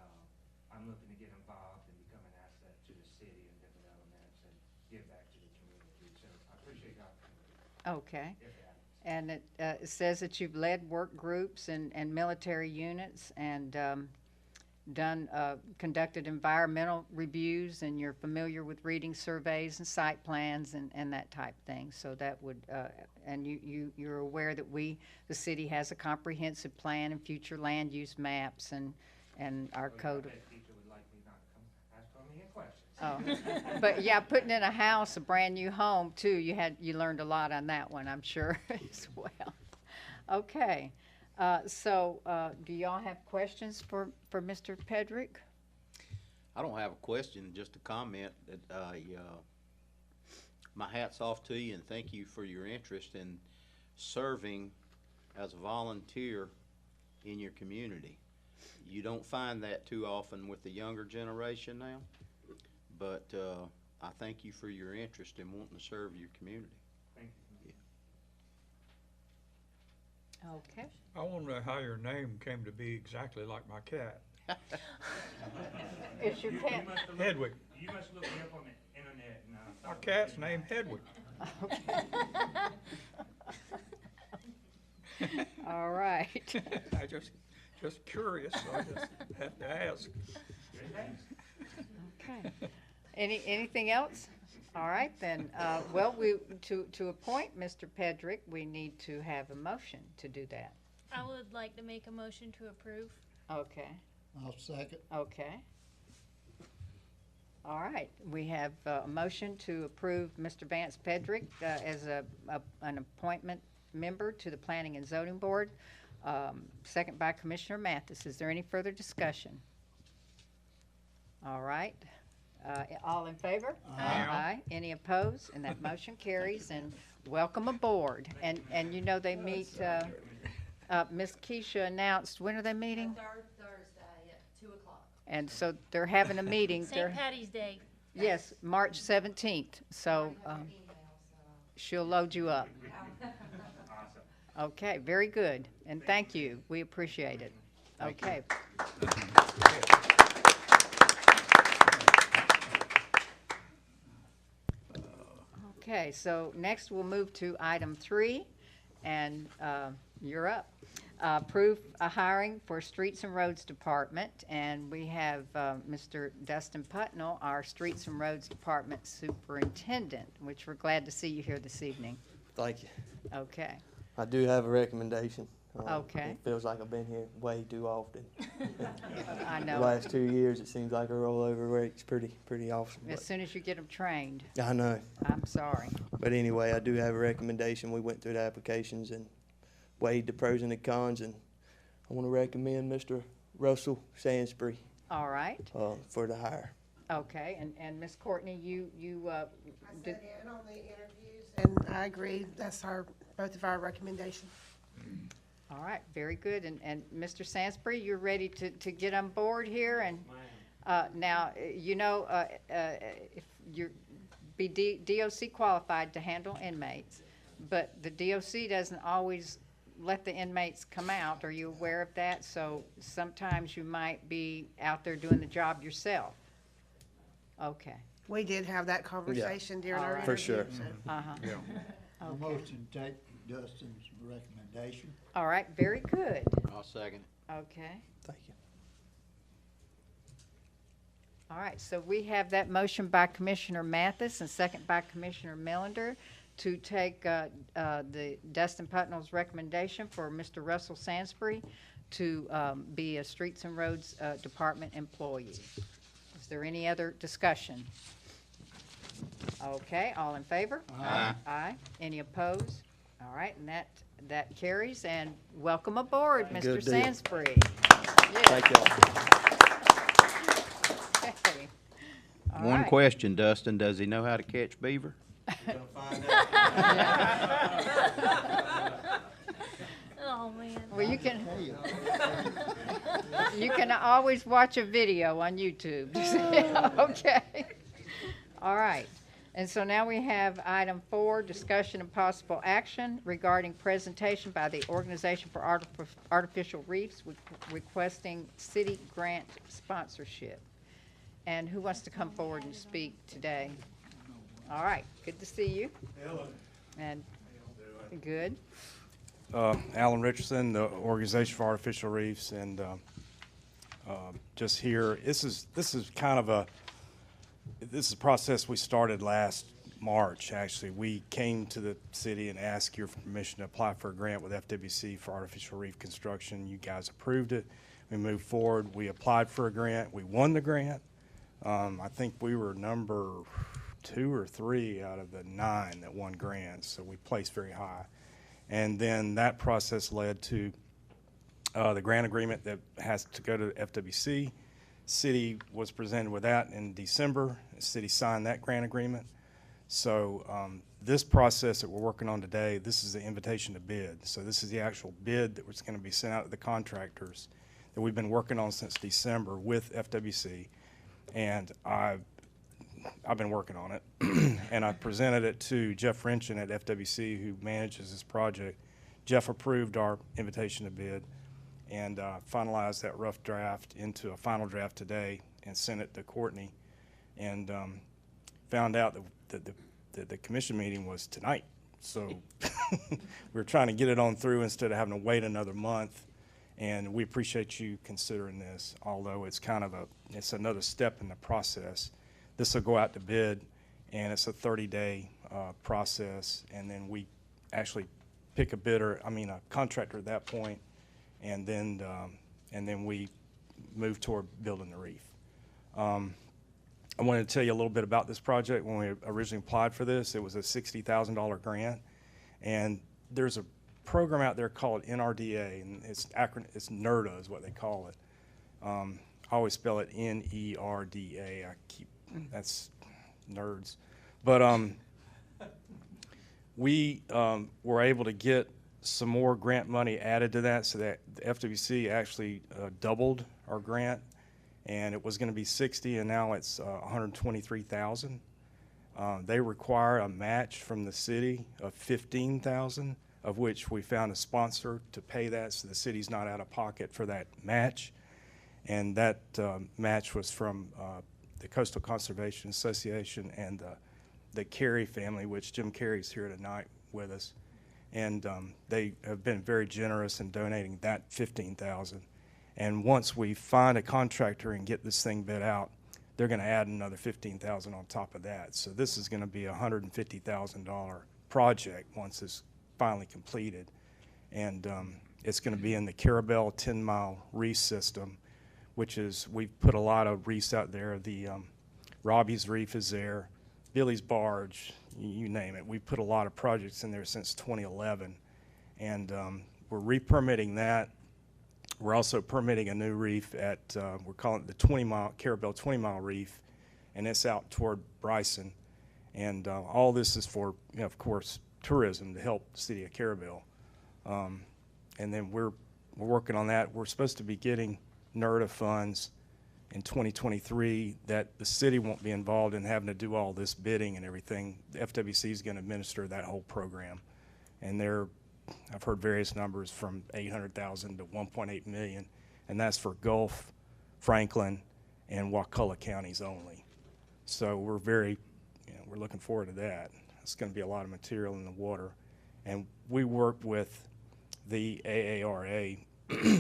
I'm looking to get involved and become an asset to the city and different elements and give back to the community. So I appreciate the opportunity. Okay. And it says that you've led work groups and military units and conducted environmental reviews, and you're familiar with reading surveys and site plans and that type thing. So that would, and you're aware that the city has a comprehensive plan and future land use maps and our code. Teacher would like me not to come ask so many questions. Oh, but yeah, putting in a house, a brand new home too, you learned a lot on that one, I'm sure, as well. Okay, so do y'all have questions for Mr. Pedrick? I don't have a question, just a comment that my hat's off to you and thank you for your interest in serving as a volunteer in your community. You don't find that too often with the younger generation now, but I thank you for your interest in wanting to serve your community. Thank you. Yeah. Okay. I want to know how your name came to be exactly like my cat. It's your cat. Hedwig. You must look me up on the internet. And, My cat's named Hedwig. Okay. All right. I just curious, so I just have to ask. Okay. Anything else? All right, then. Well, to appoint Mr. Pedrick, we need to have a motion to do that. I would like to make a motion to approve. Okay. I'll second. Okay. All right. We have a motion to approve Mr. Vance Pedrick as an appointment member to the Planning and Zoning Board. Second by Commissioner Mathis. Is there any further discussion? All right. All in favor? Aye. Any opposed? And that motion carries. And welcome aboard. And you know they meet. Ms. Keisha announced. When are they meeting? Third Thursday at 2 o'clock. And so they're having a meeting. St. Patty's Day. Yes, March 17th. So she'll load you up. Okay, very good. And thank you. We appreciate it. Okay. Okay, so next we'll move to item 3, and you're up. Approve a hiring for Streets and Roads Department, and we have Mr. Dustin Putnell, our Streets and Roads Department Superintendent, which we're glad to see you here this evening. Thank you. Okay. I do have a recommendation. Okay. It feels like I've been here way too often. I know. The last 2 years, it seems like a rollover rate's pretty awesome. As soon as you get them trained. I know. I'm sorry. But anyway, I do have a recommendation. We went through the applications and weighed the pros and the cons, and I want to recommend Mr. Russell Sansbury. All right. For the hire. Okay, and Ms. Courtney, you did. Sat in on the interviews, and I agree. That's both of our recommendations. All right, very good. And Mr. Sansbury, you're ready to get on board here? And now, you know, if you're DOC qualified to handle inmates, but the DOC doesn't always let the inmates come out. Are you aware of that? So sometimes you might be out there doing the job yourself. Okay. We did have that conversation during our For interview. sure. So. Yeah. Okay. Motion to take Dustin's recommendation. All right, very good. I'll second it. Okay. Thank you. All right, so we have that motion by Commissioner Mathis and second by Commissioner Melander to take the Dustin Putnell's recommendation for Mr. Russell Sansbury to be a Streets and Roads Department employee. Is there any other discussion? Okay, all in favor? Aye. Aye. Any opposed? All right, and that carries, and welcome aboard, Mr. Good deal. Sansbury. Thank you. Okay. All One right. question, Dustin, does he know how to catch beaver? Oh, man. Well, you can always watch a video on YouTube. Okay. All right. And so now we have item 4, discussion and possible action regarding presentation by the Organization for Artificial Reefs requesting city grant sponsorship. And who wants to come forward and speak today? All right, good to see you. And good. Alan Richardson, the Organization for Artificial Reefs, and just here. This is kind of a process we started last March. Actually, we came to the city and asked your permission to apply for a grant with FWC for artificial reef construction. You guys approved it. We moved forward. We applied for a grant. We won the grant. I think we were number 2 or 3 out of the 9 that won grants, so we placed very high. And then that process led to the grant agreement that has to go to FWC. City was presented with that in December. The city signed that grant agreement. So this process that we're working on today, this is the invitation to bid. So this is the actual bid that was going to be sent out to the contractors that we've been working on since December with FWC. And I've been working on it, and I presented it to Jeff Renchen at FWC, who manages this project. Jeff approved our invitation to bid and finalized that rough draft into a final draft today and sent it to Courtney, and found out that the commission meeting was tonight. So we were trying to get it on through instead of having to wait another month. And we appreciate you considering this, although it's kind of it's another step in the process. This will go out to bid, and it's a 30-day process, and then we actually pick a contractor at that point, and then we move toward building the reef. I wanted to tell you a little bit about this project. When we originally applied for this, it was a $60,000 grant, and there's a program out there called NRDA, and it's NERDA is what they call it. I always spell it N-E-R-D-A. That's nerds. But we were able to get some more grant money added to that, so that the FWC actually doubled our grant, and it was going to be 60, and now it's 123,000. They require a match from the city of 15,000, of which we found a sponsor to pay that, so the city's not out of pocket for that match. And that match was from the Coastal Conservation Association and the the Carey family, which Jim Carey's here tonight with us. And they have been very generous in donating that $15,000. And once we find a contractor and get this thing bid out, they're going to add another $15,000 on top of that. So this is going to be a $150,000 project once it's finally completed. And it's going to be in the Carabelle 10-mile reef system, which is, we've put a lot of reefs out there. The Robbie's Reef is there, Billy's Barge, you name it. We've put a lot of projects in there since 2011. And we're re-permitting that. We're also permitting a new reef at, we're calling it the Carabelle 20-mile reef, and it's out toward Bryson. And all this is for, of course, tourism to help the city of Carabelle. And then we're working on that. We're supposed to be getting NERDA funds in 2023 that the city won't be involved in having to do all this bidding and everything. The FWC is going to administer that whole program. And I've heard various numbers from $800,000 to $1.8 million, and that's for Gulf, Franklin, and Wakulla counties only. So we're we're looking forward to that. It's going to be a lot of material in the water. And we work with the AARA,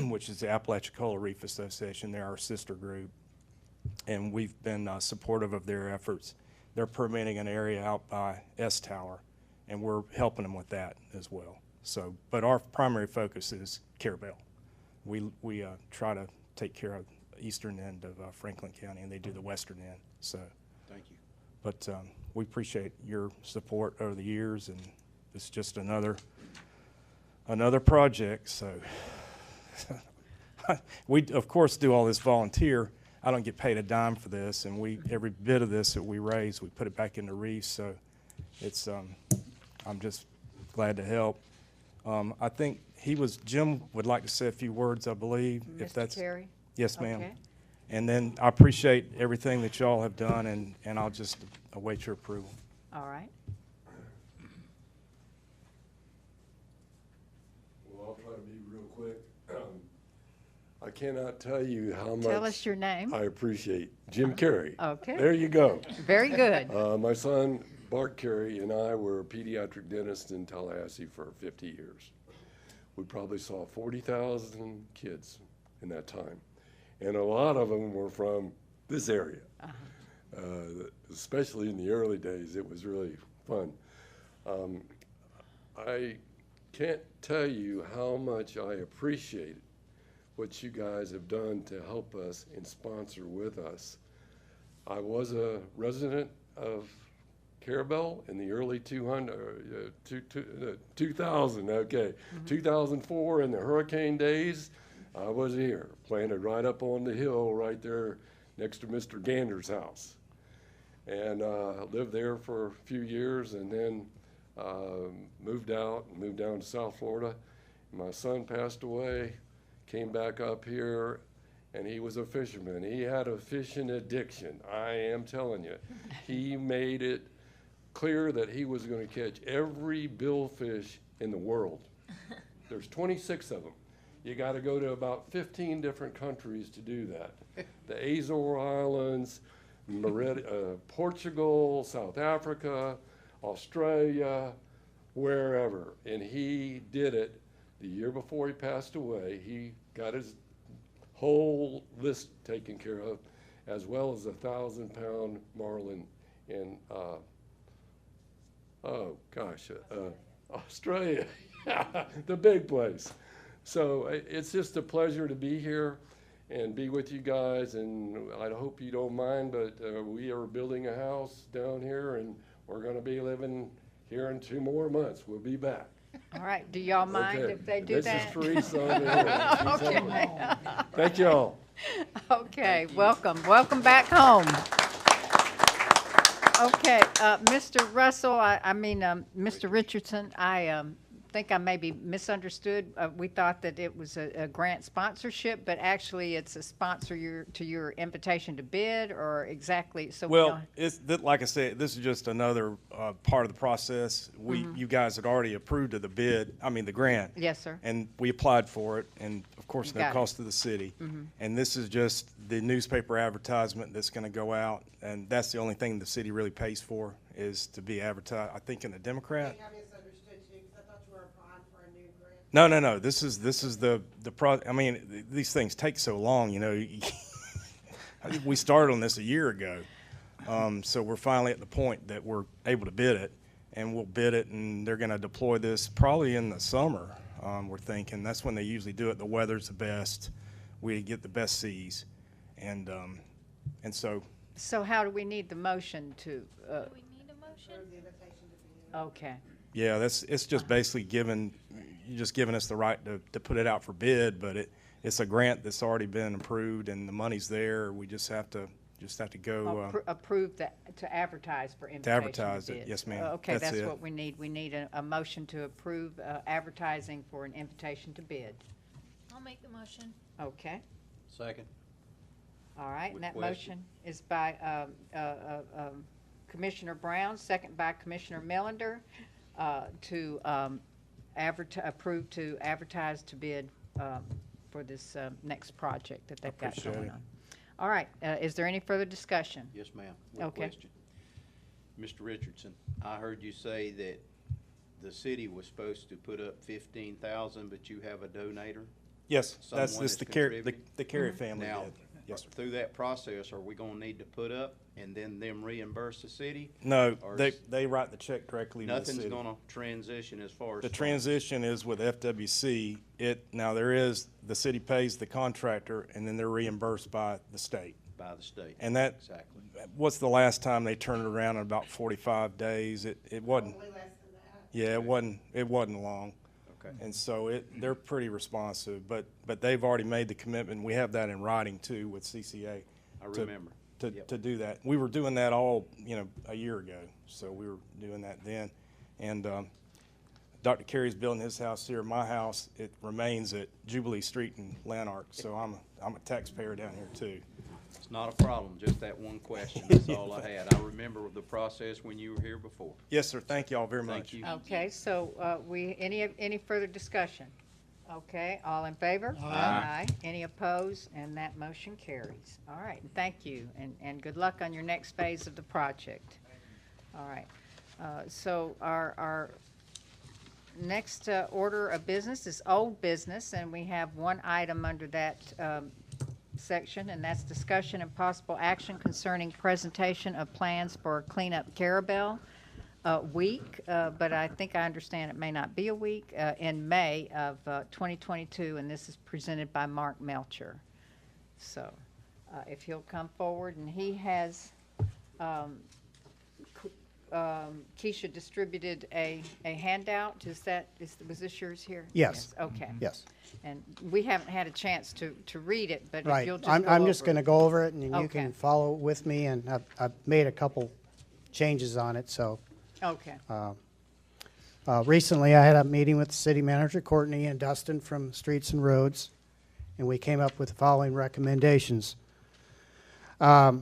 which is the Apalachicola Reef Association. They're our sister group, and we've been supportive of their efforts. They're permitting an area out by S Tower, and we're helping them with that as well. So, but our primary focus is Carabelle. We try to take care of the eastern end of Franklin County, and they do the western end. So, thank you. But we appreciate your support over the years, and it's just another project. So, we of course do all this volunteer. I don't get paid a dime for this, and every bit of this that we raise, we put it back into Reef. So, it's I'm just glad to help. I think Jim would like to say a few words, I believe. If that's Carey? Yes, ma'am. Okay. And then I appreciate everything that y'all have done, and I'll just await your approval. All right. Well, I'll try to be real quick. I cannot tell you how much. Tell us your name. I appreciate Jim Carey. Okay. There you go. Very good. My son, Bart Carey, and I were pediatric dentists in Tallahassee for 50 years. We probably saw 40,000 kids in that time. And a lot of them were from this area. Especially in the early days, it was really fun. I can't tell you how much I appreciate what you guys have done to help us and sponsor with us. I was a resident of Carabelle in the early 2000, okay. 2004 in the hurricane days, I was here, planted right up on the hill right there next to Mr. Gander's house. And lived there for a few years, and then moved down to South Florida. My son passed away, came back up here, and he was a fisherman. He had a fishing addiction, I am telling you. He made it clear that he was going to catch every billfish in the world. There's 26 of them. You got to go to about 15 different countries to do that. The Azore Islands, Portugal, South Africa, Australia, wherever. And he did it the year before he passed away. He got his whole list taken care of, as well as a 1,000-pound marlin in Australia, the big place. So it's just a pleasure to be here and be with you guys, and I hope you don't mind, but we are building a house down here, and we're going to be living here in 2 more months. We'll be back. All right. Do y'all mind if they do that? This is Teresa. Okay. Thank y'all. Okay. Welcome. Welcome back home. Okay. Mr. Russell, Mr. Richardson, I think I maybe misunderstood. We thought that it was a grant sponsorship, but actually it's a sponsor to your invitation to bid, or exactly? So well, like I said, this is just another part of the process. You guys had already approved of the bid, the grant. Yes, sir. And we applied for it, and of course, no Got it. cost to the city. Mhm. And this is just the newspaper advertisement that's going to go out, and that's the only thing the city really pays for, is to be advertised, I think, in the Democrat. No. This is I mean, these things take so long, you know. We started on this a year ago. So we're finally at the point that we're able to bid it, and we'll bid it, and they're going to deploy this probably in the summer. We're thinking that's when they usually do it. The weather's the best. We get the best seas, and so. So how do we need the motion to? Do we need a motion? Okay. Yeah, it's just basically you're just giving us the right to put it out for bid, but it's a grant that's already been approved and the money's there. We just have to go. Approve to advertise for invitation to advertise to it. bid. Yes, ma'am. Okay, that's it. what we need. We need a motion to approve advertising for an invitation to bid. I'll make the motion. Okay. Second. All right, and that question. motion is by Commissioner Brown, second by Commissioner Melander, to approve to advertise to bid for this next project that they've got Appreciate going it. on. All right, is there any further discussion? Yes, ma'am. One Okay. question. Mr. Richardson, I heard you say that the city was supposed to put up 15,000, but you have a donator? Yes, Someone that's the contributing? Carey family Now, did. Yes, sir. through that process, are we gonna need to put up and then them reimburse the city? No, Or they write the check directly to the city. Nothing's gonna transition as far as. The transition is with FWC. The city pays the contractor, and then they're reimbursed by the state. By the state. And that, Exactly. what's the last time they turned it around in about 45 days? It wasn't. Yeah, it wasn't long. Okay. And so they're pretty responsive, but they've already made the commitment. We have that in writing too with CCA. I remember. To do that. We were doing that all, a year ago. So we were doing that then. And Dr. Carey's building his house here. My house, it remains at Jubilee Street in Lanark. So I'm a taxpayer down here too. It's not a problem, just that one question. That's all I had. I remember the process when you were here before. Yes, sir. Thank you all very much. Thank you. Okay, so any further discussion? Okay, all in favor? Aye. Any opposed? And that motion carries. All right, thank you, and good luck on your next phase of the project. All right, so our next order of business is old business, and we have one item under that section, and that's discussion and possible action concerning presentation of plans for cleanup Carabelle week, but I think I understand it may not be a week, in May of 2022, and this is presented by Mark Melcher. So if he'll come forward, and he has, Keisha distributed a handout. Was this yours here? Yes. Okay. Yes. And we haven't had a chance to read it, but if Right. you'll just I'm just going to go over it, and you Okay. can follow with me, and I've made a couple changes on it, so. Okay. Recently, I had a meeting with the city manager, Courtney, and Dustin from Streets and Roads, and we came up with the following recommendations. I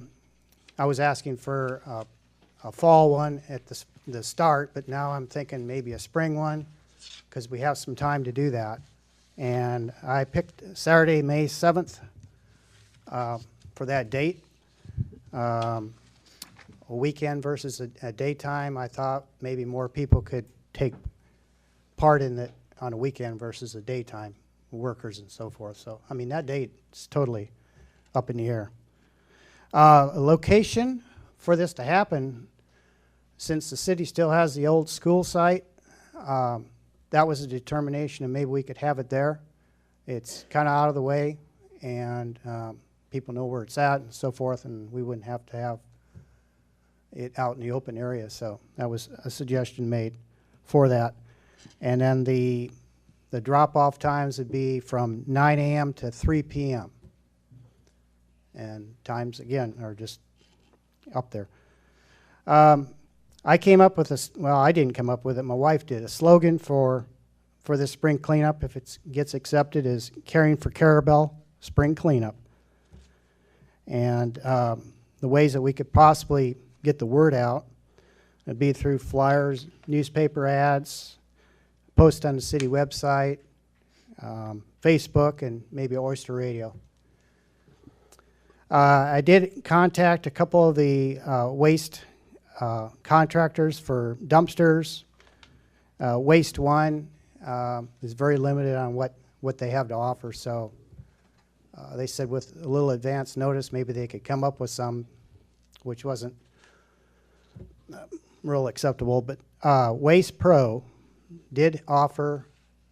was asking for a fall one at the start, but now I'm thinking maybe a spring one, because we have some time to do that. And I picked Saturday, May 7th for that date. A weekend versus a daytime. I thought maybe more people could take part in it on a weekend versus a daytime, workers and so forth. So, I mean, that date is totally up in the air. A location for this to happen, since the city still has the old school site, that was a determination, and maybe we could have it there. It's kind of out of the way, and people know where it's at and so forth, and we wouldn't have to have it out in the open area. So that was a suggestion made for that. And then the drop-off times would be from 9 a.m. to 3 p.m. And times, again, are just up there. I came up with I didn't come up with it, my wife did. A slogan for this spring cleanup, if it gets accepted, is Caring for Carabelle Spring Cleanup. And the ways that we could possibly get the word out, it'd be through flyers, newspaper ads, post on the city website, Facebook and maybe Oyster Radio. I did contact a couple of the waste contractors for dumpsters. Waste One is very limited on what they have to offer, so they said with a little advance notice maybe they could come up with some, which wasn't real acceptable. But Waste Pro did offer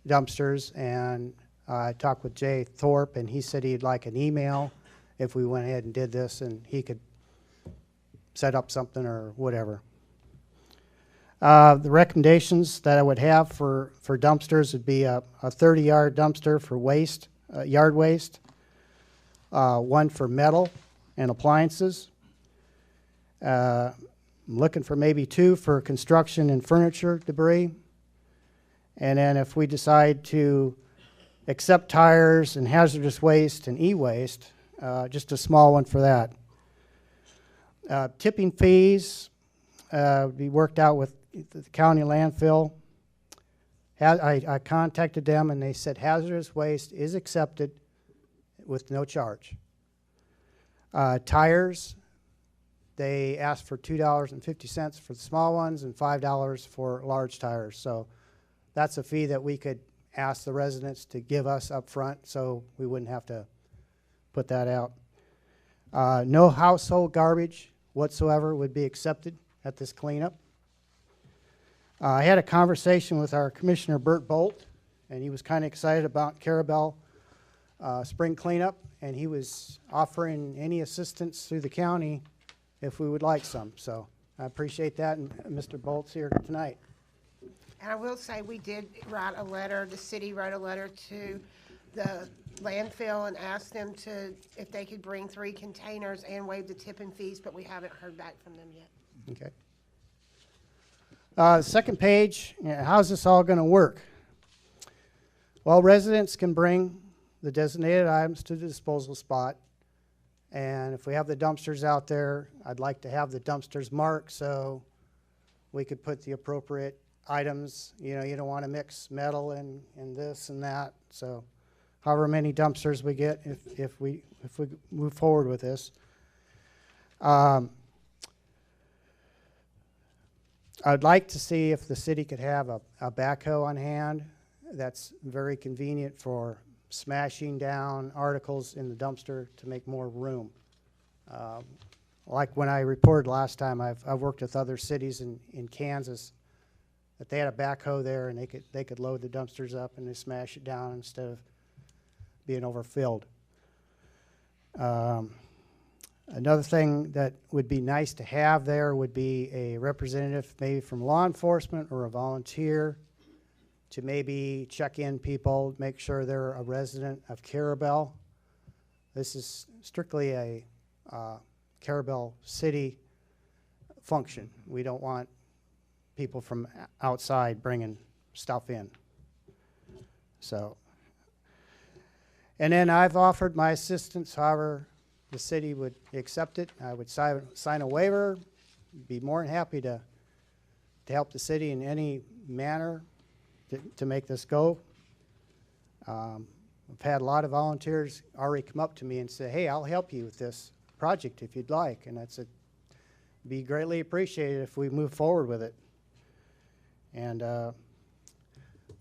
dumpsters, and I talked with Jay Thorpe, and he said he'd like an email if we went ahead and did this, and he could set up something or whatever. The recommendations that I would have for dumpsters would be a 30-yard dumpster for waste, yard waste, one for metal and appliances. I'm looking for maybe 2 for construction and furniture debris. And then if we decide to accept tires and hazardous waste and e-waste, just a small one for that. Tipping fees would be worked out with the county landfill. I contacted them and they said hazardous waste is accepted with no charge. Tires, they asked for $2.50 for the small ones and $5 for large tires. So that's a fee that we could ask the residents to give us up front, so we wouldn't have to put that out. No household garbage whatsoever would be accepted at this cleanup. I had a conversation with our Commissioner Bert Bolt, and he was kind of excited about Carabelle spring cleanup, and he was offering any assistance through the county if we would like some. So I appreciate that, and Mr. Bolt's here tonight. And I will say we did write a letter, the city wrote a letter to the landfill and asked them if they could bring 3 containers and waive the tipping fees, but we haven't heard back from them yet. Okay. Second page, how's this all going to work? Well, residents can bring the designated items to the disposal spot, and if we have the dumpsters out there, I'd like to have the dumpsters marked so we could put the appropriate items. You know, you don't want to mix metal and this and that, so however many dumpsters we get if we move forward with this. I'd like to see if the city could have a backhoe on hand that's very convenient for smashing down articles in the dumpster to make more room. Like when I reported last time, I've worked with other cities in Kansas that they had a backhoe there and they could load the dumpsters up and they smash it down instead of being overfilled. Another thing that would be nice to have there would be a representative maybe from law enforcement or a volunteer to maybe check in people, make sure they're a resident of Carabelle. This is strictly a Carabelle city function. We don't want people from outside bringing stuff in. So, and then I've offered my assistance, however the city would accept it. I would sign a waiver, be more than happy to help the city in any manner to make this go. I've had a lot of volunteers already come up to me and say, hey, I'll help you with this project if you'd like. And that's be greatly appreciated if we move forward with it. And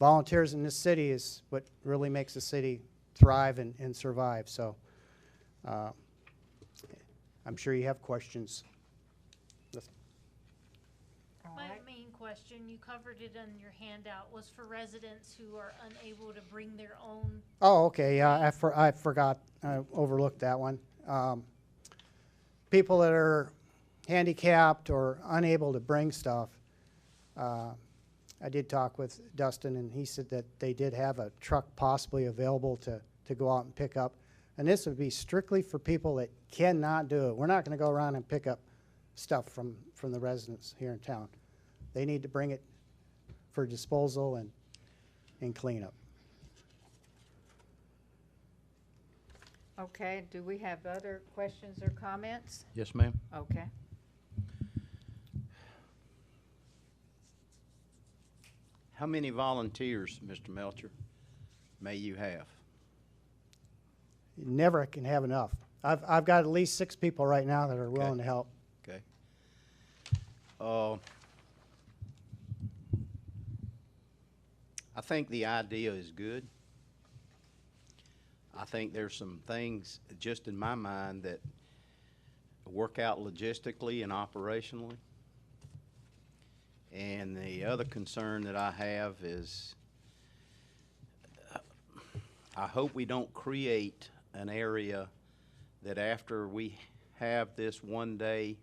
volunteers in this city is what really makes the city thrive and survive. So I'm sure you have questions. My main question, you covered it on your handout, was for residents who are unable to bring their own. Oh, okay, yeah, I forgot, I overlooked that one. People that are handicapped or unable to bring stuff, I did talk with Dustin, and he said that they did have a truck possibly available to go out and pick up. And this would be strictly for people that cannot do it. We're not going to go around and pick up stuff from the residents here in town. They need to bring it for disposal and cleanup. Okay, do we have other questions or comments? Yes, ma'am. Okay. How many volunteers, Mr. Melcher, may you have? you never can have enough. I've got at least 6 people right now that are willing to help. Okay. I think the idea is good. I think there's some things just in my mind that work out logistically and operationally. And the other concern that I have is I hope we don't create an area that after we have this one day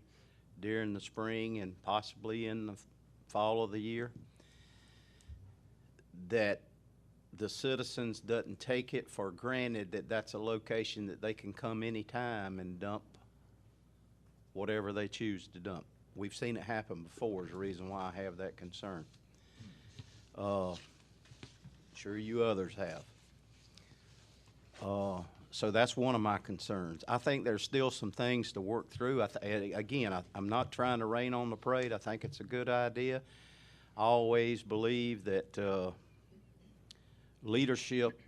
during the spring and possibly in the fall of the year, that the citizens doesn't take it for granted that that's a location that they can come anytime and dump whatever they choose to dump. We've seen it happen before is the reason why I have that concern. Sure you others have. So that's one of my concerns. I think there's still some things to work through. I'm not trying to rain on the parade. I think it's a good idea. I always believe that leadership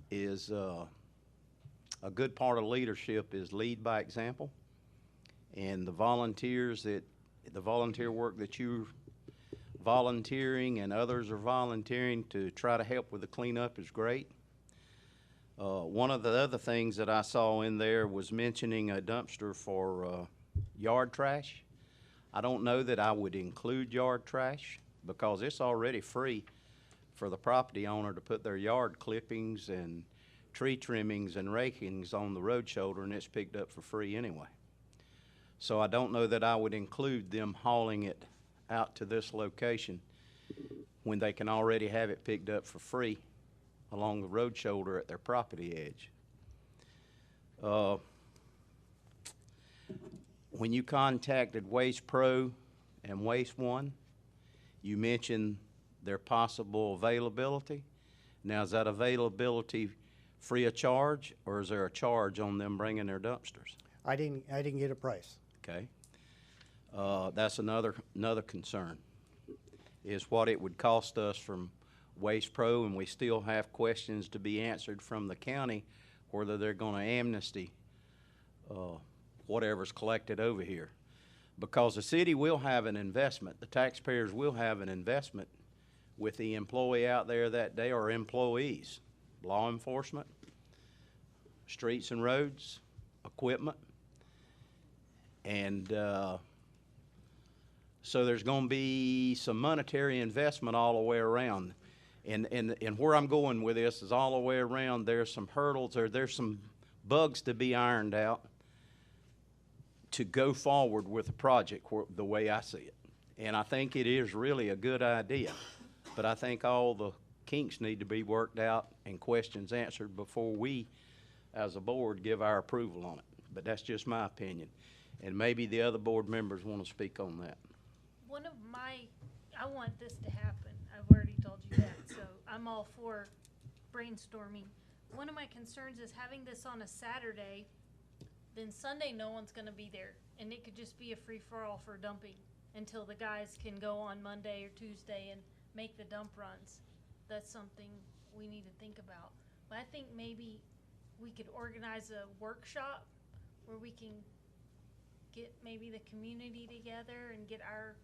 is a good part of leadership is lead by example, and the volunteer work that you're volunteering and others are volunteering to try to help with the cleanup is great. One of the other things that I saw in there was mentioning a dumpster for yard trash. I don't know that I would include yard trash because it's already free for the property owner to put their yard clippings and tree trimmings and rakings on the road shoulder, and it's picked up for free anyway. So I don't know that I would include them hauling it out to this location when they can already have it picked up for free along the road shoulder at their property edge. When you contacted Waste Pro and Waste One, you mentioned their possible availability. Now, is that availability free of charge, or is there a charge on them bringing their dumpsters? I didn't get a price. Okay. That's another concern, is what it would cost us from Waste Pro, and we still have questions to be answered from the county whether they're going to amnesty whatever's collected over here. Because the city will have an investment, the taxpayers will have an investment with the employee out there that day, or employees, law enforcement, streets and roads, equipment. And so there's going to be some monetary investment all the way around. And where I'm going with this is all the way around. There's some hurdles, or there's some bugs to be ironed out to go forward with the project the way I see it. And I think it is really a good idea. But I think all the kinks need to be worked out and questions answered before we, as a board, give our approval on it. But that's just my opinion. And maybe the other board members want to speak on that. I want this to happen. I've already told you that, so I'm all for brainstorming. One of my concerns is having this on a Saturday, then Sunday no one's gonna be there, and it could just be a free-for-all for dumping until the guys can go on Monday or Tuesday and make the dump runs. That's something we need to think about. But I think maybe we could organize a workshop where we can get maybe the community together and get our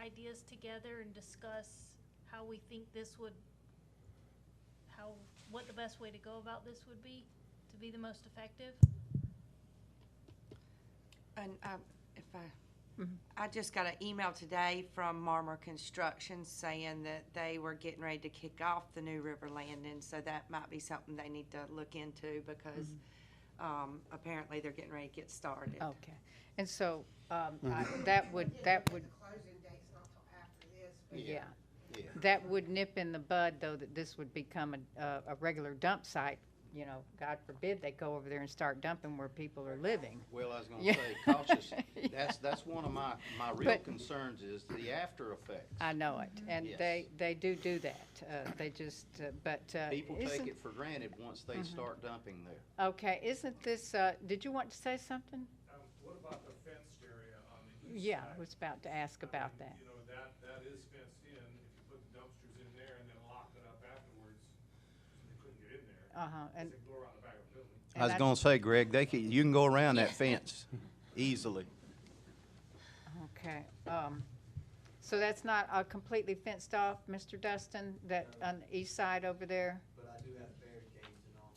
ideas together and discuss how we think this would, what the best way to go about this would be to be the most effective. And I just got an email today from Marmor Construction saying that they were getting ready to kick off the new river landing, so that might be something they need to look into because apparently they're getting ready to get started. Okay, and so that would yeah. That would nip in the bud, though, that this would become a regular dump site. You know, God forbid they go over there and start dumping where people are living. Well, I was going to say, cautious. That's one of my real concerns is the after effects. I know it, and yes. they do that. They just, people take it for granted once they start dumping there. Okay, isn't this? Did you want to say something? What about the fenced area on the east Yeah, side? I was about to ask about that. You know, that is fenced in. If you put the dumpsters in there and then lock it up afterwards, they couldn't get in there. And I was gonna say, Greg, you can go around that fence easily. okay, so that's not completely fenced off, Mr. Dustin, that on the east side over there? But I do have barricades and all.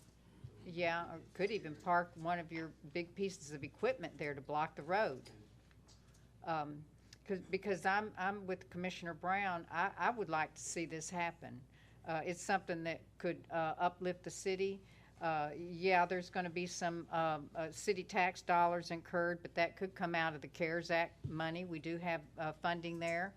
Yeah, or could even park one of your big pieces of equipment there to block the road. Because I'm with Commissioner Brown, I would like to see this happen. It's something that could uplift the city. Yeah, there's going to be some city tax dollars incurred, but that could come out of the CARES Act money. We do have funding there.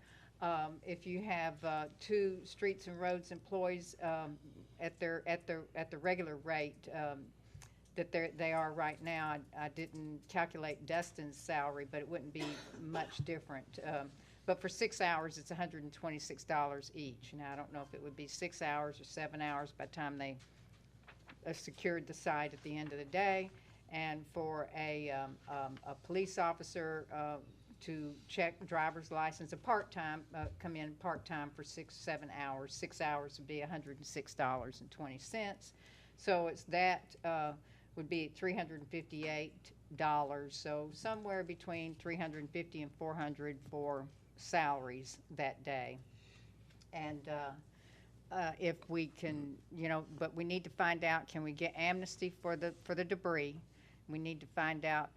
If you have 2 streets and roads employees at the regular rate that they are right now, I didn't calculate Dustin's salary, but it wouldn't be much different. But for 6 hours, it's $126 each. Now, I don't know if it would be 6 hours or 7 hours by the time they secured the site at the end of the day. And for a police officer to check driver's license, a part-time, come in part-time for 7 hours. 6 hours would be $106.20. So it's that would be $358. So somewhere between $350 and $400 for salaries that day. And if we can, but we need to find out, can we get amnesty for the debris? We need to find out,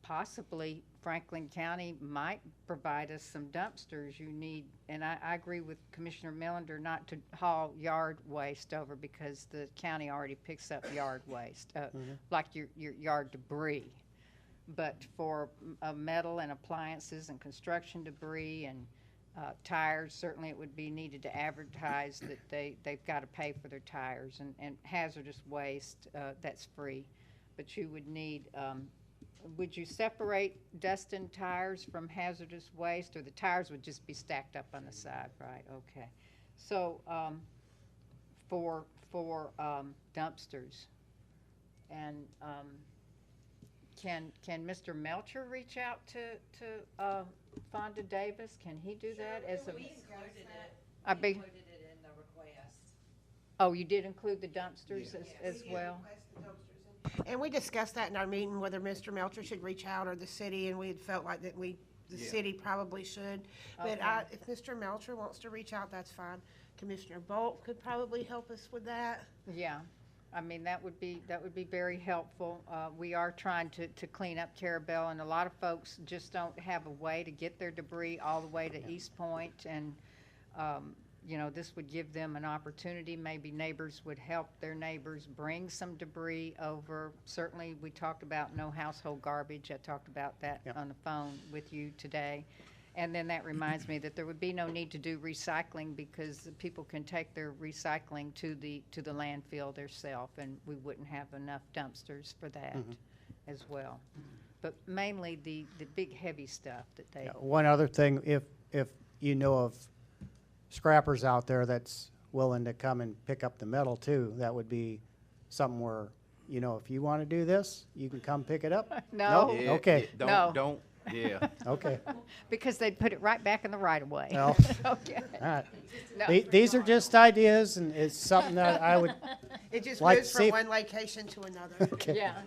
possibly Franklin County might provide us some dumpsters. You need, and I agree with Commissioner Millender not to haul yard waste over, because the county already picks up yard waste, like your yard debris. But for metal and appliances and construction debris and tires, certainly it would be needed to advertise that they've got to pay for their tires, and hazardous waste, that's free. But you would need, would you separate Dustin tires from hazardous waste, or the tires would just be stacked up on the side, right? Okay. So for dumpsters, and can Mr. Melcher reach out to Fonda Davis? Can he do that as a? We included it. I be. Included it in the request. Oh, you did include the dumpsters as well? And we discussed that in our meeting, whether Mr. Melcher should reach out or the city, and we had felt like that the city probably should. But Okay. if Mr. Melcher wants to reach out, that's fine. Commissioner Bolt could probably help us with that. Yeah, I mean, that would be very helpful. We are trying to clean up Carabelle, and a lot of folks just don't have a way to get their debris all the way to East Point, and this would give them an opportunity. Maybe neighbors would help their neighbors bring some debris over. Certainly, we talked about no household garbage. I talked about that on the phone with you today. And then that reminds me that there would be no need to do recycling, because people can take their recycling to the landfill themselves, and we wouldn't have enough dumpsters for that as well. But mainly the big heavy stuff that they. One other thing, if you know of scrappers out there that's willing to come and pick up the metal too, that would be something where, if you want to do this, you can come pick it up. No. Yeah, Okay. Don't. Yeah. Okay. Because they'd put it right back in the right of way. No. Okay. All right. No. These are just ideas, and it's something that I would It just like to moves see. from one location to another. Okay. Yeah.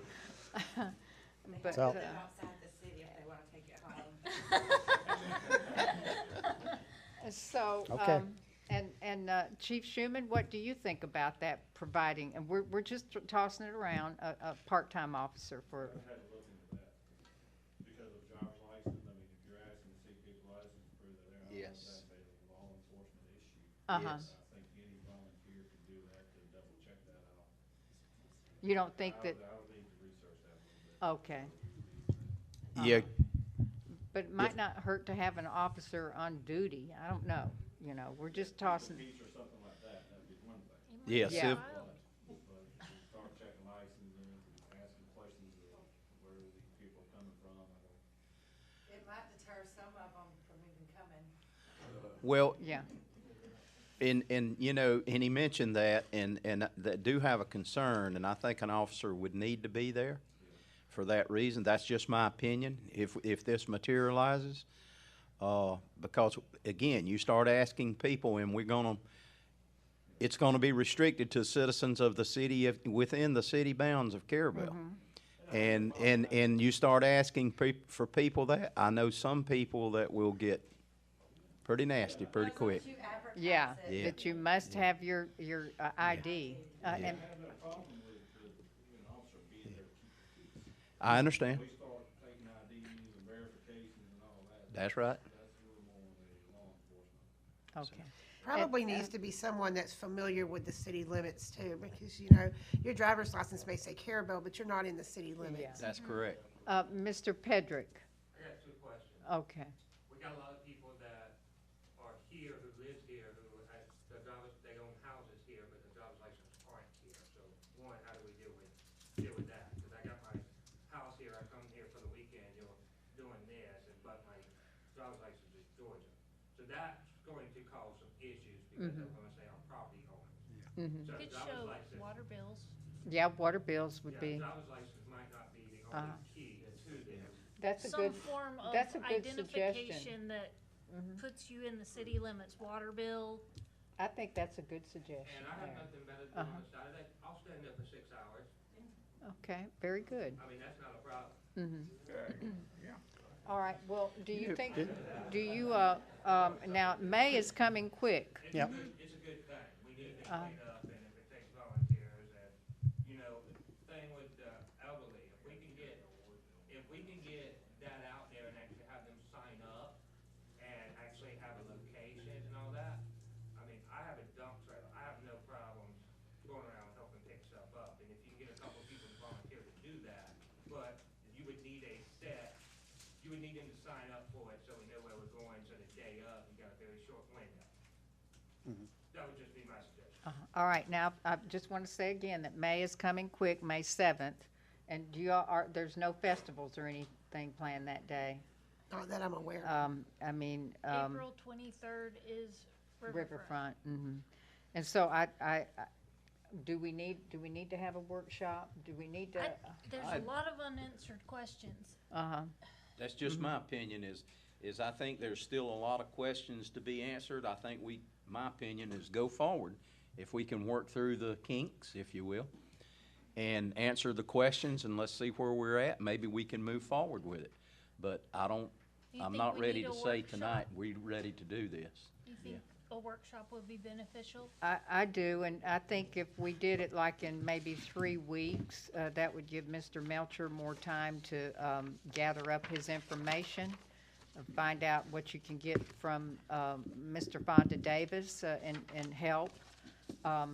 But, So- Outside the city if they want to take it home. So, Okay. and Chief Schuman, what do you think about that providing, and we're just tossing it around, a part-time officer for, I had to look into that because of driver's license. I mean, if you're asking to see people's license to prove that they're out, Yes. that's a law enforcement issue. Uh-huh. Yes. I think any volunteer can do that to double check that out. you don't think that, I would need to research that a little bit. okay. Yeah. But it might not hurt to have an officer on duty, I don't know, we're just tossing. Beach or something like that, that'd be one thing. Yeah. Yeah. But start checking licenses and asking questions of where these people are coming from. It might deter some of them from even coming. Well, Yeah. and he mentioned that, and that do have a concern, and I think an officer would need to be there for that reason. That's just my opinion, if this materializes. Because, again, you start asking people, and we're gonna it's gonna be restricted to citizens of the city, within the city bounds of Carabelle. And you start asking for people that, I know some people that will get pretty nasty pretty quick. Yeah, Yeah. that you must have your ID. And I understand. We start taking IDs and verifications and all that. That's right. That's a little more on the law enforcement. Okay. Probably needs to be someone that's familiar with the city limits too, because, you know, your driver's license may say Carabelle, but you're not in the city limits. That's correct. Mr. Pedrick. I got 2 questions. Okay. We got a lot of people that are here, who live here, who they own houses here, but their driver's license aren't here. So one, how do we deal with that? Because I got my house here, I come here for the weekend, doing this, but my driver's license is Georgia. So that's going to cause some issues because they're going to say I'm property owners. So Could driver's show license. water bills. Yeah, water bills would be. Driver's license might not be the only key to this. That's a Some good. form of That's a good identification suggestion. that puts you in the city limits. Water bill. I think that's a good suggestion. And I have there. nothing better to do on a Saturday. I'll stand there for 6 hours. Okay, very good. I mean, that's not a problem. All right, well, do you think, now, May is coming quick. It's a good thing. We need to clean up, and if it takes volunteers, and, you know, the thing with elderly, if we can get that out there and actually have them sign up and actually have a location and all that, I mean, I have a dump trailer. I have no problems going around helping pick stuff up. And if you can get a couple of people to volunteer to do that, but you would need you would need them to sign up for it so we know where we're going, so the day of, you got a very short window. That would just be my suggestion. All right, now, I just want to say again that May is coming quick, May 7th, and there's no festivals or anything planned that day. Not that I'm aware of. April 23rd is Riverfront. And so do we need to have a workshop? Do we need to? There's a lot of unanswered questions. That's just my opinion is I think there's still a lot of questions to be answered. I think my opinion is go forward. If we can work through the kinks, if you will, and answer the questions and let's see where we're at, maybe we can move forward with it. But I'm not ready to say tonight, we're ready to do this. You think a workshop would be beneficial? I do, and I think if we did it like in maybe 3 weeks, that would give Mr. Melcher more time to gather up his information, find out what you can get from Mr. Fonda Davis and help. I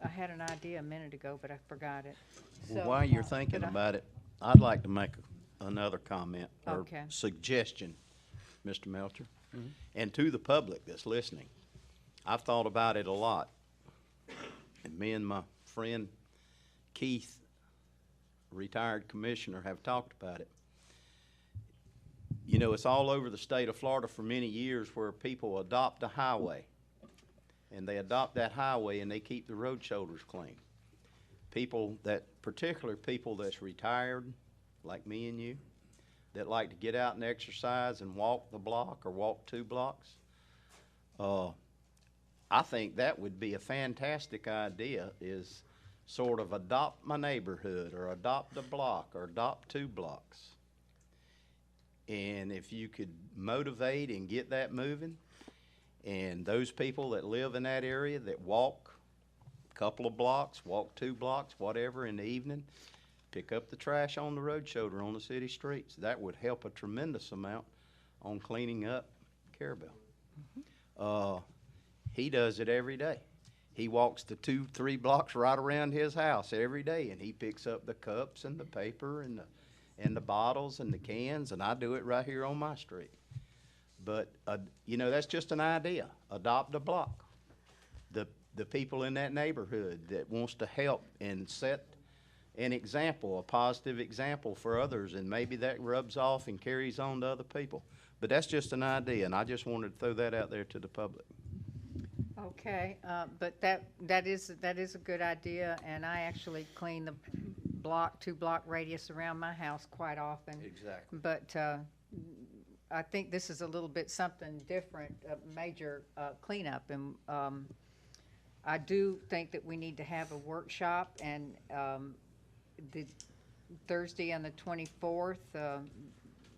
had an idea a minute ago, but I forgot it. Well, So, while you're but thinking I- about it, I'd like to make another comment or Okay. suggestion, Mr. Melcher. And to the public that's listening, I've thought about it a lot. And me and my friend Keith, retired commissioner, have talked about it. You know, it's all over the state of Florida for many years where people adopt a highway. And they adopt that highway and they keep the road shoulders clean. Particularly people that's retired, like me and you, that like to get out and exercise and walk the block or walk 2 blocks. I think that would be a fantastic idea, is sort of adopt my neighborhood or adopt a block or adopt 2 blocks. And if you could motivate and get that moving, and those people that live in that area that walk a couple of blocks, walk 2 blocks, whatever, in the evening, pick up the trash on the road shoulder on the city streets. That would help a tremendous amount on cleaning up Carabelle. He does it every day. He walks the 2-3 blocks right around his house every day, and he picks up the cups and the paper and the bottles and the cans, and I do it right here on my street. But, you know, that's just an idea. Adopt a block. The people in that neighborhood that wants to help and set an example, a positive example for others, and maybe that rubs off and carries on to other people. But that's just an idea, and I just wanted to throw that out there to the public. Okay, but that is a good idea, and I actually clean the 2-block radius around my house quite often. Exactly. But I think this is a little bit something different, a major cleanup, and I do think that we need to have a workshop, and the Thursday on the 24th,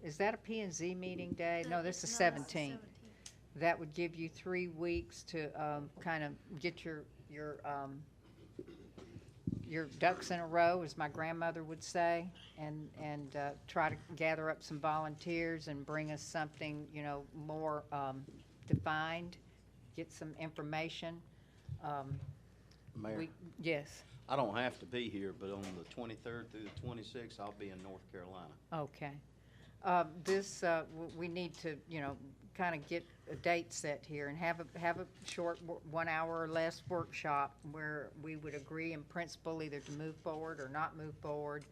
is that a P&Z meeting day? No, this is 17th. That would give you 3 weeks to kind of get your ducks in a row, as my grandmother would say, and try to gather up some volunteers and bring us something, you know, more defined, get some information. Mayor? Yes. I don't have to be here, but on the 23rd through the 26th, I'll be in North Carolina. Okay. We need to, you know, kind of get a date set here and have a short 1 hour or less workshop where we would agree in principle either to move forward or not move forward.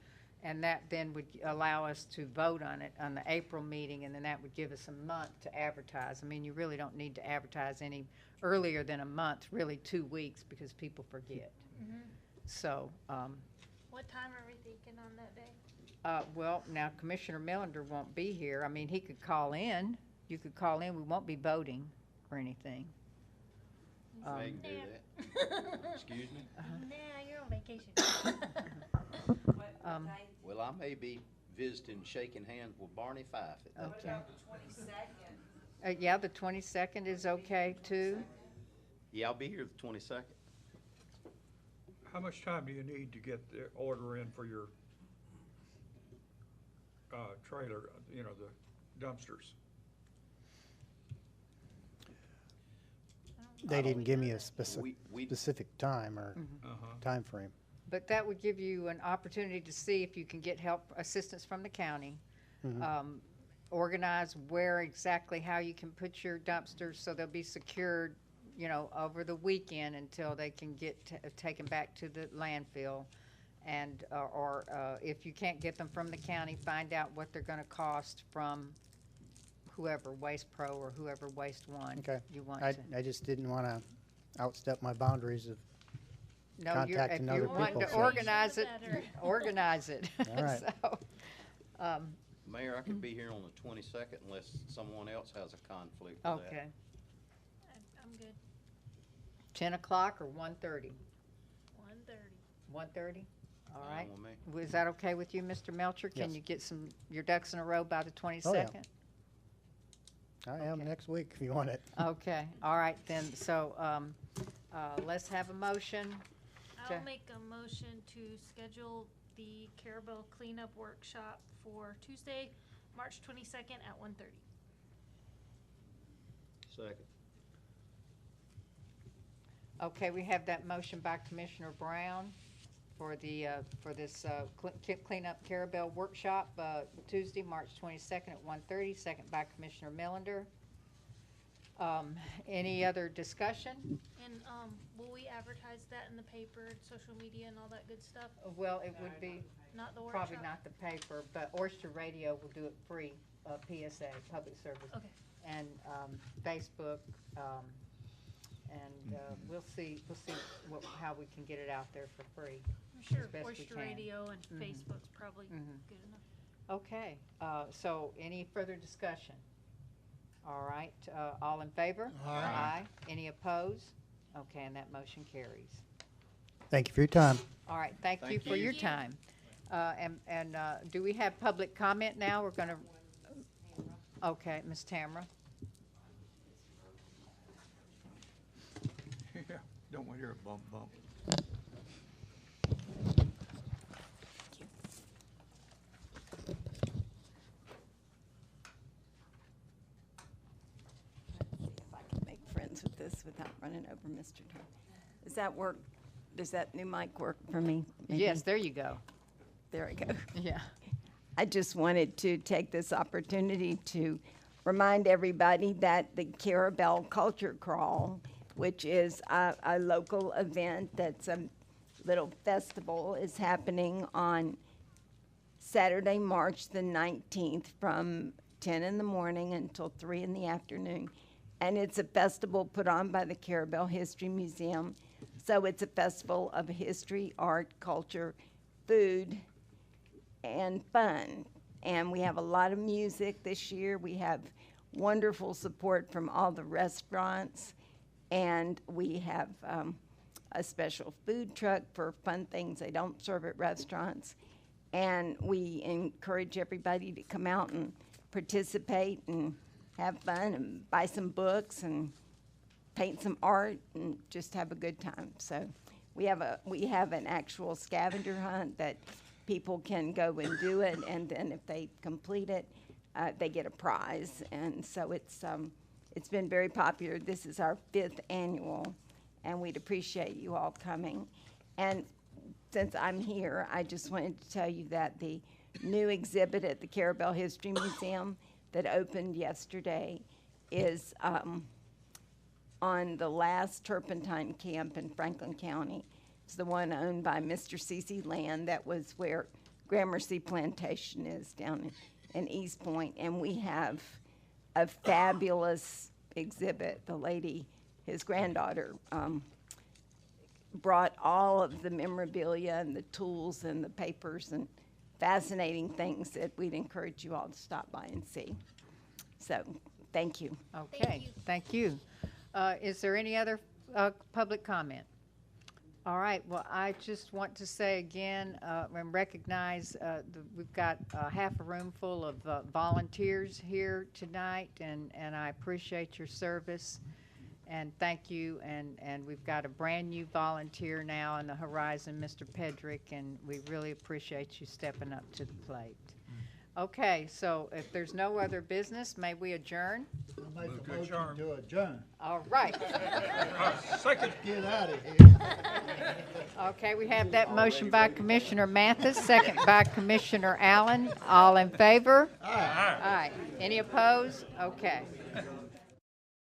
And that then would allow us to vote on it on the April meeting, and then that would give us a month to advertise. I mean, you really don't need to advertise any earlier than a month, really 2 weeks, because people forget. Mm-hmm. So. What time are we thinking on that day? Well, now Commissioner Millender won't be here. I mean, he could call in. You could call in. We won't be voting or anything. They can do that. Excuse me? Nah, you're on vacation. Well, I may be visiting, shaking hands with Barney Fife at that Okay. time. Yeah, the 22nd is okay too. Yeah, I'll be here the 22nd. How much time do you need to get the order in for your trailer, you know, the dumpsters? They didn't give me a specific time or time frame. But that would give you an opportunity to see if you can get assistance from the county. Organize where exactly how you can put your dumpsters so they'll be secured, you know, over the weekend until they can get taken back to the landfill. And or if you can't get them from the county, find out what they're going to cost from whoever, Waste Pro or whoever Waste One Okay. you want I to. just didn't want to outstep my boundaries of No, contacting if other you're wanting people. to so- organize it, organize it. All right. So, Mayor, I could be here on the 22nd unless someone else has a conflict with that. okay. I'm good. 10 o'clock or 1:30? 1:30. 1:30? All Fine right. with me. Is that okay with you, Mr. Melcher? Can Yes. you get your ducks in a row by the 22nd? I am next week if you want it. Okay, all right then. So let's have a motion. I'll make a motion to schedule the Carabelle cleanup workshop for Tuesday, March 22nd at 1:30. Second. Okay, we have that motion by Commissioner Brown for this cleanup Carabelle workshop, Tuesday, March 22nd at 1:30, second by Commissioner Millender. Any other discussion? And will we advertise that in the paper, social media, and all that good stuff? Well, it would be Not the workshop? probably not the paper, but Oyster Radio will do it free, PSA, public service. Okay. And Facebook, and we'll see how we can get it out there for free. I'm sure as best we Oyster can. Radio and Mhm. Facebook's probably Mhm. good enough. Okay, so any further discussion? All right, all in favor? Aye. Any opposed? Okay, and that motion carries. Thank you for your time. All right, thank you Thank for you. your time. And do we have public comment now? We're gonna, okay, Ms. Tamara. Yeah, don't want to hear a bump bump. If I can make friends with this without running over Mr. Turner. Does that work? Does that new mic work for me? Maybe? Yes, there you go. There we go. Yeah. I just wanted to take this opportunity to remind everybody that the Carabelle Culture Crawl, which is a local event that's a little festival, is happening on Saturday, March the 19th from 10 in the morning until 3 in the afternoon. And it's a festival put on by the Carabelle History Museum. So it's a festival of history, art, culture, food, and fun. And we have a lot of music this year. We have wonderful support from all the restaurants. And we have a special food truck for fun things they don't serve at restaurants. And we encourage everybody to come out and participate and have fun and buy some books and paint some art and just have a good time. So we have an actual scavenger hunt that people can go and do it, and then if they complete it, they get a prize. And so it's been very popular. This is our 5th annual, and we'd appreciate you all coming. And since I'm here, I just wanted to tell you that the new exhibit at the Carabelle History Museum that opened yesterday is on the last turpentine camp in Franklin County. It's the one owned by Mr. C.C. Land. That was where Gramercy Plantation is down in East Point. And we have a fabulous exhibit. The lady, his granddaughter, brought all of the memorabilia and the tools and the papers and fascinating things that we'd encourage you all to stop by and see. So, thank you. Okay, thank you. Is there any other public comment? All right, well, I just want to say again and recognize we've got half a room full of volunteers here tonight, and I appreciate your service. And thank you, and we've got a brand new volunteer now on the horizon, Mr. Pedrick, and we really appreciate you stepping up to the plate. Okay, so if there's no other business, may we adjourn? I make a motion to adjourn. All right. Second. Get out of here. Okay, we have that motion by Commissioner Mathis, second by Commissioner Allen. All in favor? Aye. Aye. Any opposed? Okay.